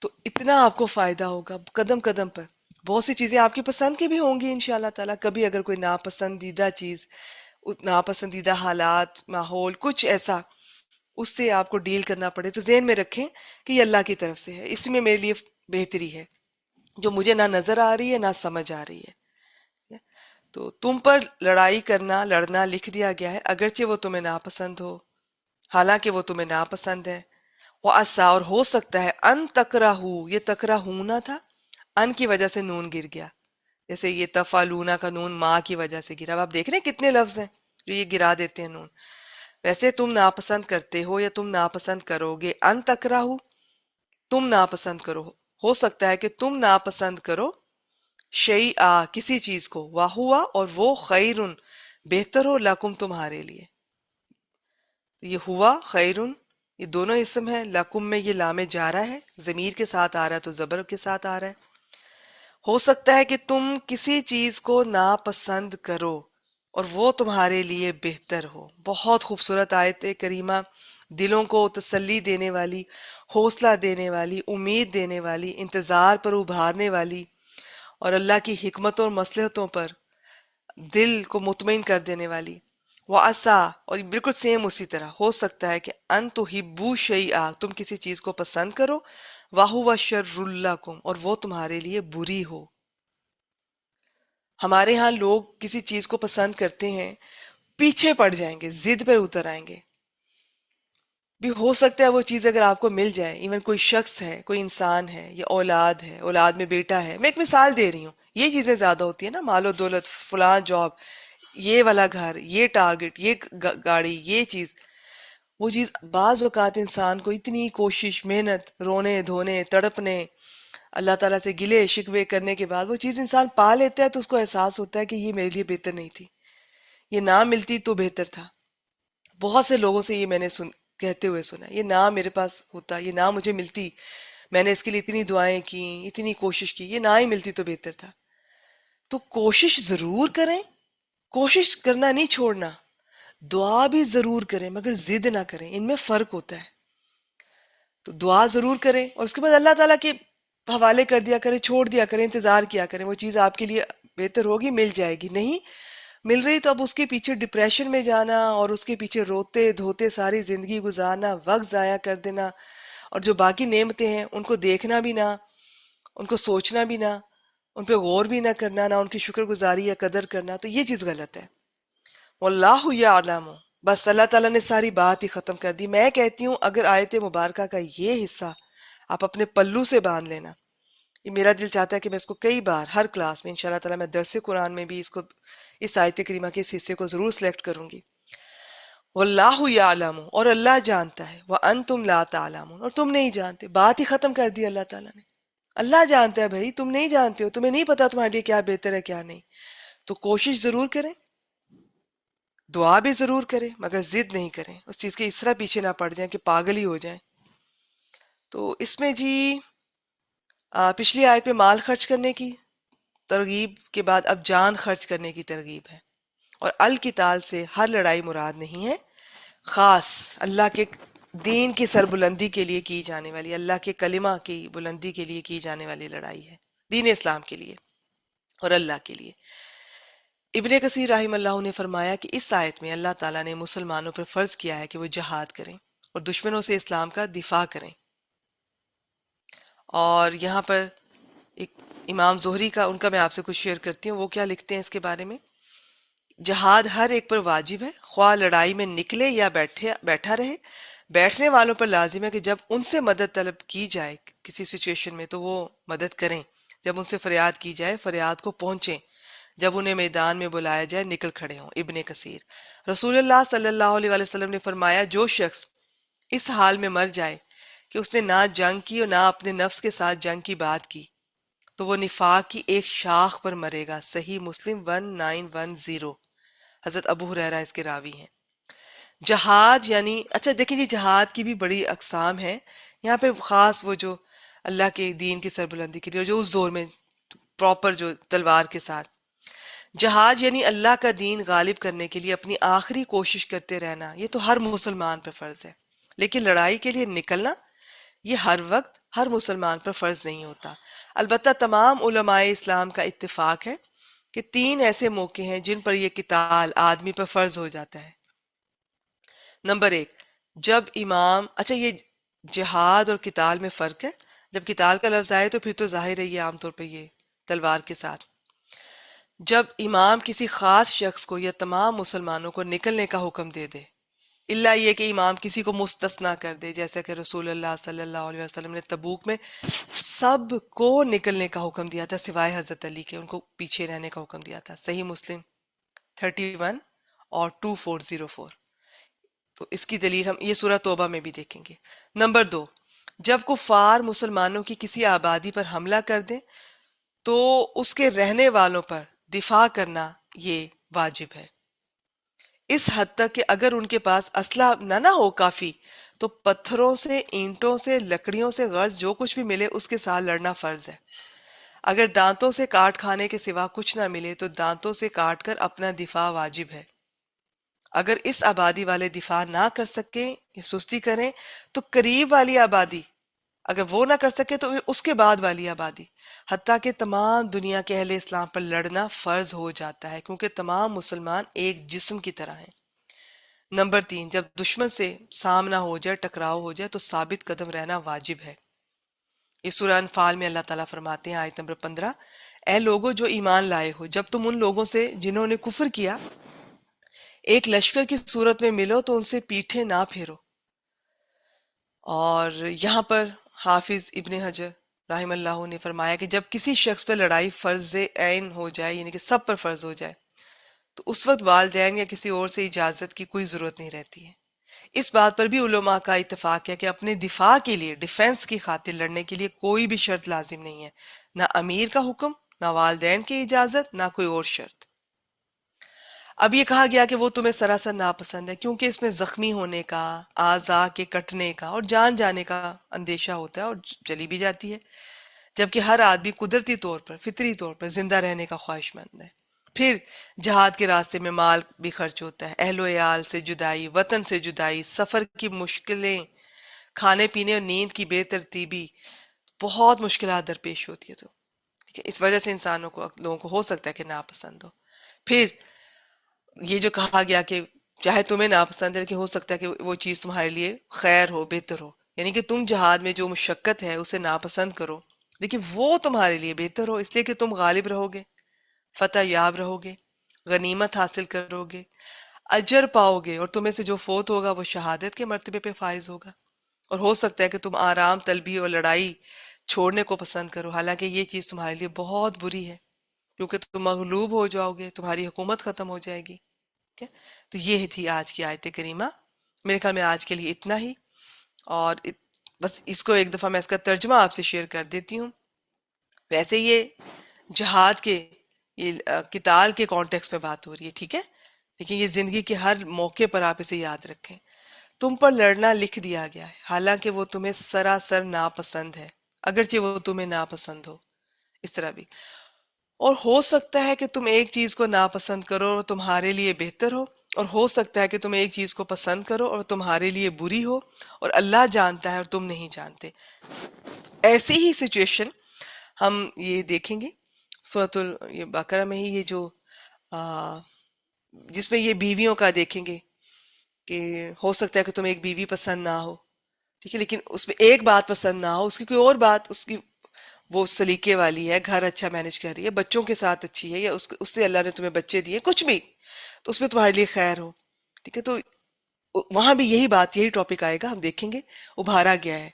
Speaker 1: تو اتنا آپ کو فائدہ ہوگا قدم قدم پر۔ بہت سی چیزیں آپ کی پسند کی بھی ہوں گی انشاءاللہ تعالیٰ، کبھی اگر کوئی ناپسندیدہ چیز، ناپسندیدہ حالات، ماحول، کچھ ایسا اس سے آپ کو ڈیل کرنا پڑے، تو ذہن میں رکھیں کہ یہ اللہ کی طرف سے ہے، اس میں میرے لیے بہتری ہے جو مجھے نہ نظر آ رہی ہے نہ سمجھ آ رہی ہے۔ تو تم پر لڑائی کرنا، لڑنا لکھ دیا گیا ہے، اگرچہ وہ تمہیں ناپسند ہو، حالانکہ وہ تمہیں ناپسند ہے۔ وہ عسا، اور ہو سکتا ہے، ان تکرہو، یہ تکرہونا تھا، ان کی وجہ سے نون گر گیا، جیسے یہ تفعلونا کا نون ماں کی وجہ سے گرا۔ اب آپ دیکھ رہے ہیں کتنے لفظ ہیں جو یہ گرا دیتے ہیں نون۔ ویسے تم ناپسند کرتے ہو یا تم ناپسند کرو گے، ان تکرہو، تم ناپسند کرو، ہو سکتا ہے کہ تم ناپسند کرو، شیئا، کسی چیز کو، واہوا، اور وہ خیرن، بہتر ہو، لکم، تمہارے لیے۔ تو یہ ہوا، خیرن، یہ دونوں اسم ہے، لکم میں یہ لام جارہ ہے، ضمیر کے ساتھ آ رہا ہے تو زبر کے ساتھ آ رہا ہے۔ ہو سکتا ہے کہ تم کسی چیز کو ناپسند کرو اور وہ تمہارے لیے بہتر ہو۔ بہت خوبصورت آیت کریمہ، دلوں کو تسلی دینے والی، حوصلہ دینے والی، امید دینے والی، انتظار پر ابھارنے والی، اور اللہ کی حکمتوں اور مصلحتوں پر دل کو مطمئن کر دینے والی۔ وَعَسَىٰ، اور یہ بالکل سیم اسی طرح ہو سکتا ہے کہ ان تحبوا شیئا، تم کسی چیز کو پسند کرو، وَهُوَ شَرٌّ لَكُمْ، اور وہ تمہارے لیے بری ہو۔ ہمارے ہاں لوگ کسی چیز کو پسند کرتے ہیں، پیچھے پڑ جائیں گے، ضد پر اتر آئیں گے، بھی ہو سکتا ہے وہ چیز اگر آپ کو مل جائے، ایون کوئی شخص ہے، کوئی انسان ہے، یا اولاد ہے، اولاد میں بیٹا ہے، میں ایک مثال دے رہی ہوں، یہ چیزیں زیادہ ہوتی ہیں نا، مال و دولت، فلاں جاب، یہ والا گھر، یہ ٹارگٹ، یہ گاڑی، یہ چیز، وہ چیز بعض اوقات انسان کو اتنی کوشش، محنت، رونے دھونے، تڑپنے، اللہ تعالیٰ سے گلے شکوے کرنے کے بعد وہ چیز انسان پا لیتا ہے تو اس کو احساس ہوتا ہے کہ یہ میرے لیے بہتر نہیں تھی، یہ نہ ملتی تو بہتر تھا۔ بہت سے لوگوں سے یہ میں نے کہتے ہوئے سنا، یہ نہ میرے پاس ہوتا، یہ نہ مجھے ملتی، میں نے اس کے لیے اتنی دعائیں کی، اتنی کوشش کی، یہ نہ ہی ملتی تو بہتر تھا۔ تو کوشش ضرور کریں، کوشش کرنا نہیں چھوڑنا، دعا بھی ضرور کریں مگر ضد نہ کریں، ان میں فرق ہوتا ہے۔ تو دعا ضرور کریں اور اس کے بعد اللہ تعالیٰ کے حوالے کر دیا کریں، چھوڑ دیا کریں، انتظار کیا کریں، وہ چیز آپ کے لیے بہتر ہوگی، مل جائے گی۔ نہیں مل رہی تو اب اس کے پیچھے ڈپریشن میں جانا اور اس کے پیچھے روتے دھوتے ساری زندگی گزارنا، وقت ضائع کر دینا، اور جو باقی نعمتیں ہیں ان کو دیکھنا بھی نہ، ان کو سوچنا بھی نہ، ان پہ غور بھی نہ کرنا، نہ ان کی شکر گزاری یا قدر کرنا، تو یہ چیز غلط ہے۔ واللہ یعلم، بس اللہ تعالیٰ نے ساری بات ہی ختم کر دی۔ میں کہتی ہوں اگر آیت مبارکہ کا یہ حصہ آپ اپنے پلو سے باندھ لینا، یہ میرا دل چاہتا ہے کہ میں اس کو کئی بار ہر کلاس میں انشاءاللہ تعالیٰ میں درس قرآن میں بھی اس کو، اس آیت کریمہ کے اس حصے کو ضرور سلیکٹ کروں گی۔ واللہ یعلم، اور اللہ جانتا ہے، وانتم لا تعلمون، اور تم نہیں جانتے. بات ہی ختم کر دی اللہ تعالیٰ نے. اللہ جانتا ہے بھائی، تم نہیں جانتے ہو، تمہیں نہیں پتا تمہارے لیے کیا بہتر ہے کیا نہیں. تو کوشش ضرور کریں، دعا بھی ضرور کریں، مگر ضد نہیں کریں، اس چیز کے اس طرح پیچھے نہ پڑ جائیں کہ پاگل ہی ہو جائیں. تو اس میں جی پچھلی آیت میں مال خرچ کرنے کی ترغیب کے بعد اب جان خرچ کرنے کی ترغیب ہے. اور القتال سے ہر لڑائی مراد نہیں ہے، خاص اللہ کے دین کی سربلندی کے لیے کی جانے والی، اللہ کے کلمہ کی بلندی کے لیے کی جانے والی لڑائی ہے، دین اسلام کے لیے اور اللہ کے لیے. ابن کثیر رحم اللہ نے فرمایا کہ اس آیت میں اللہ تعالیٰ نے مسلمانوں پر فرض کیا ہے کہ وہ جہاد کریں اور دشمنوں سے اسلام کا دفاع کریں. اور یہاں پر ایک امام زہری کا، ان کا میں آپ سے کچھ شیئر کرتی ہوں. وہ کیا لکھتے ہیں اس کے بارے میں: جہاد ہر ایک پر واجب ہے، خواہ لڑائی میں نکلے یا بیٹھا رہے. بیٹھنے والوں پر لازم ہے کہ جب ان سے مدد طلب کی جائے کسی سچویشن میں تو وہ مدد کریں، جب ان سے فریاد کی جائے فریاد کو پہنچیں، جب انہیں میدان میں بلایا جائے نکل کھڑے ہوں. ابن کثیر: رسول اللہ صلی اللہ علیہ وآلہ وسلم نے فرمایا، جو شخص اس حال میں مر جائے کہ اس نے نہ جنگ کی اور نہ اپنے نفس کے ساتھ جنگ کی بات کی تو وہ نفاق کی ایک شاخ پر مرے گا. صحیح مسلم 1910. حضرت ابو ہریرہ اس کے راوی ہیں. جہاد یعنی، اچھا دیکھیں جی، جہاد کی بھی بڑی اقسام ہیں. یہاں پہ خاص وہ جو اللہ کے دین کی سربلندی کے لیے، اور جو اس دور میں پراپر جو تلوار کے ساتھ. جہاد یعنی اللہ کا دین غالب کرنے کے لیے اپنی آخری کوشش کرتے رہنا، یہ تو ہر مسلمان پر فرض ہے. لیکن لڑائی کے لیے نکلنا یہ ہر وقت ہر مسلمان پر فرض نہیں ہوتا. البتہ تمام علماء اسلام کا اتفاق ہے کہ 3 ایسے موقع ہیں جن پر یہ قتال آدمی پر فرض ہو جاتا ہے. نمبر 1، جب امام، اچھا یہ جہاد اور قتال میں فرق ہے. جب قتال کا لفظ آئے تو پھر تو ظاہر ہے یہ عام طور پہ یہ تلوار کے ساتھ. جب امام کسی خاص شخص کو یا تمام مسلمانوں کو نکلنے کا حکم دے دے، اللہ یہ کہ امام کسی کو مستثنا کر دے، جیسا کہ رسول اللہ صلی اللہ علیہ وسلم نے تبوک میں سب کو نکلنے کا حکم دیا تھا سوائے حضرت علی کے، ان کو پیچھے رہنے کا حکم دیا تھا. صحیح مسلم 31 اور 2404. تو اس کی دلیل ہم یہ سورہ توبہ میں بھی دیکھیں گے. نمبر 2، جب کفار مسلمانوں کی کسی آبادی پر حملہ کر دیں تو اس کے رہنے والوں پر دفاع کرنا یہ واجب ہے، اس حد تک کہ اگر ان کے پاس اسلحہ نہ ہو کافی تو پتھروں سے، اینٹوں سے، لکڑیوں سے غرض جو کچھ بھی ملے اس کے ساتھ لڑنا فرض ہے. اگر دانتوں سے کاٹ کھانے کے سوا کچھ نہ ملے تو دانتوں سے کاٹ کر اپنا دفاع واجب ہے. اگر اس آبادی والے دفاع نہ کر سکیں یا سستی کریں تو قریب والی آبادی، اگر وہ نہ کر سکے تو اس کے بعد والی آبادی، حتیٰ کہ تمام دنیا کے اہل اسلام پر لڑنا فرض ہو جاتا ہے، کیونکہ تمام مسلمان ایک جسم کی طرح ہیں. نمبر 3، جب دشمن سے سامنا ہو جائے، ٹکراؤ ہو جائے تو ثابت قدم رہنا واجب ہے. یہ سورہ انفال میں اللہ تعالیٰ فرماتے ہیں آیت نمبر 15: اے لوگو جو ایمان لائے ہو، جب تم ان لوگوں سے جنہوں نے کفر کیا ایک لشکر کی صورت میں ملو تو ان سے پیٹھے نہ پھیرو. اور یہاں پر حافظ ابن حجر رحم اللہ نے فرمایا کہ جب کسی شخص پر لڑائی فرض عین ہو جائے، یعنی کہ سب پر فرض ہو جائے، تو اس وقت والدین یا کسی اور سے اجازت کی کوئی ضرورت نہیں رہتی ہے. اس بات پر بھی علماء کا اتفاق ہے کہ اپنے دفاع کے لیے، ڈیفنس کی خاطر لڑنے کے لیے کوئی بھی شرط لازم نہیں ہے، نہ امیر کا حکم، نہ والدین کی اجازت، نہ کوئی اور شرط. اب یہ کہا گیا کہ وہ تمہیں سراسر ناپسند ہے کیونکہ اس میں زخمی ہونے کا، اعضاء کے کٹنے کا اور جان جانے کا اندیشہ ہوتا ہے، اور چلی بھی جاتی ہے، جبکہ ہر آدمی قدرتی طور پر، فطری طور پر زندہ رہنے کا خواہش مند ہے. پھر جہاد کے راستے میں مال بھی خرچ ہوتا ہے، اہل و عیال سے جدائی، وطن سے جدائی، سفر کی مشکلیں، کھانے پینے اور نیند کی بے ترتیبی، بہت مشکلات درپیش ہوتی ہے. تو ٹھیک ہے، اس وجہ سے لوگوں کو ہو سکتا ہے کہ ناپسند ہو. پھر یہ جو کہا گیا کہ چاہے تمہیں ناپسند ہے لیکن ہو سکتا ہے کہ وہ چیز تمہارے لیے خیر ہو، بہتر ہو، یعنی کہ تم جہاد میں جو مشقت ہے اسے ناپسند کرو لیکن وہ تمہارے لیے بہتر ہو، اس لیے کہ تم غالب رہو گے، فتح یاب رہو گے، غنیمت حاصل کرو گے، اجر پاؤ گے، اور تمہیں سے جو فوت ہوگا وہ شہادت کے مرتبے پہ فائز ہوگا. اور ہو سکتا ہے کہ تم آرام طلبی اور لڑائی چھوڑنے کو پسند کرو، حالانکہ یہ چیز تمہارے لیے بہت بری ہے کیونکہ تم مغلوب ہو جاؤ گے، تمہاری حکومت ختم ہو جائے گی. ٹھیک ہے؟ تو یہ تھی آج کی آیت کریمہ. میرے خیال میں آج کے لیے اتنا ہی. اور بس اس کو ایک دفعہ میں اس کا ترجمہ آپ سے شیئر کر دیتی ہوں. ویسے یہ جہاد کے، یہ قتال کے کانٹیکس میں بات ہو رہی ہے، ٹھیک ہے، لیکن یہ زندگی کے ہر موقع پر آپ اسے یاد رکھیں. تم پر لڑنا لکھ دیا گیا ہے، حالانکہ وہ تمہیں سراسر ناپسند ہے، اگرچہ وہ تمہیں ناپسند ہو. اس طرح بھی. اور ہو سکتا ہے کہ تم ایک چیز کو ناپسند کرو اور تمہارے لیے بہتر ہو، اور ہو سکتا ہے کہ تم ایک چیز کو پسند کرو اور تمہارے لیے بری ہو، اور اللہ جانتا ہے اور تم نہیں جانتے. ایسی ہی سچویشن ہم یہ دیکھیں گے سورۃ یہ بقرہ میں ہی، یہ جو آ، جس میں یہ بیویوں کا دیکھیں گے کہ ہو سکتا ہے کہ تمہیں ایک بیوی پسند نہ ہو، ٹھیک ہے، لیکن اس میں ایک بات پسند نہ ہو، اس کی کوئی اور بات، اس کی وہ سلیقے والی ہے، گھر اچھا مینج کر رہی ہے، بچوں کے ساتھ اچھی ہے، یا اس سے اللہ نے تمہیں بچے دیے، کچھ بھی، تو اس میں تمہارے لیے خیر ہو. ٹھیک ہے، تو وہاں بھی یہی بات، یہی ٹاپک آئے گا، ہم دیکھیں گے. ابھارا گیا ہے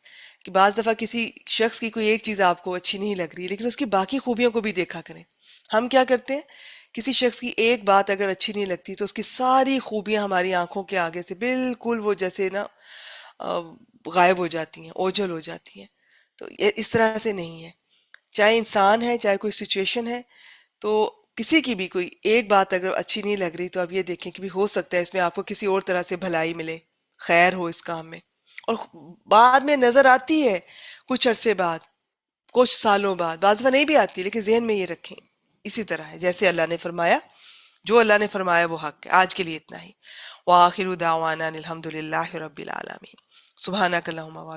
Speaker 1: کہ بعض دفعہ کسی شخص کی کوئی ایک چیز آپ کو اچھی نہیں لگ رہی، لیکن اس کی باقی خوبیوں کو بھی دیکھا کریں. ہم کیا کرتے ہیں، کسی شخص کی ایک بات اگر اچھی نہیں لگتی تو اس کی ساری خوبیاں ہماری آنکھوں کے آگے سے بالکل وہ جیسے نا آ، غائب ہو جاتی ہیں، اوجھل ہو جاتی ہیں. تو اس طرح سے نہیں ہے. چاہے انسان ہے، چاہے کوئی سچویشن ہے، تو کسی کی بھی کوئی ایک بات اگر اچھی نہیں لگ رہی تو آپ یہ دیکھیں کہ بھی ہو سکتا ہے اس میں آپ کو کسی اور طرح سے بھلائی ملے، خیر ہو اس کام میں. اور بعد میں نظر آتی ہے کچھ عرصے بعد، کچھ سالوں بعد، بعض دفعہ نہیں بھی آتی، لیکن ذہن میں یہ رکھیں اسی طرح ہے جیسے اللہ نے فرمایا. جو اللہ نے فرمایا وہ حق ہے. آج کے لیے اتنا ہی. وآخر دعوانا الحمد للہ رب العالمین. سبحانک اللہم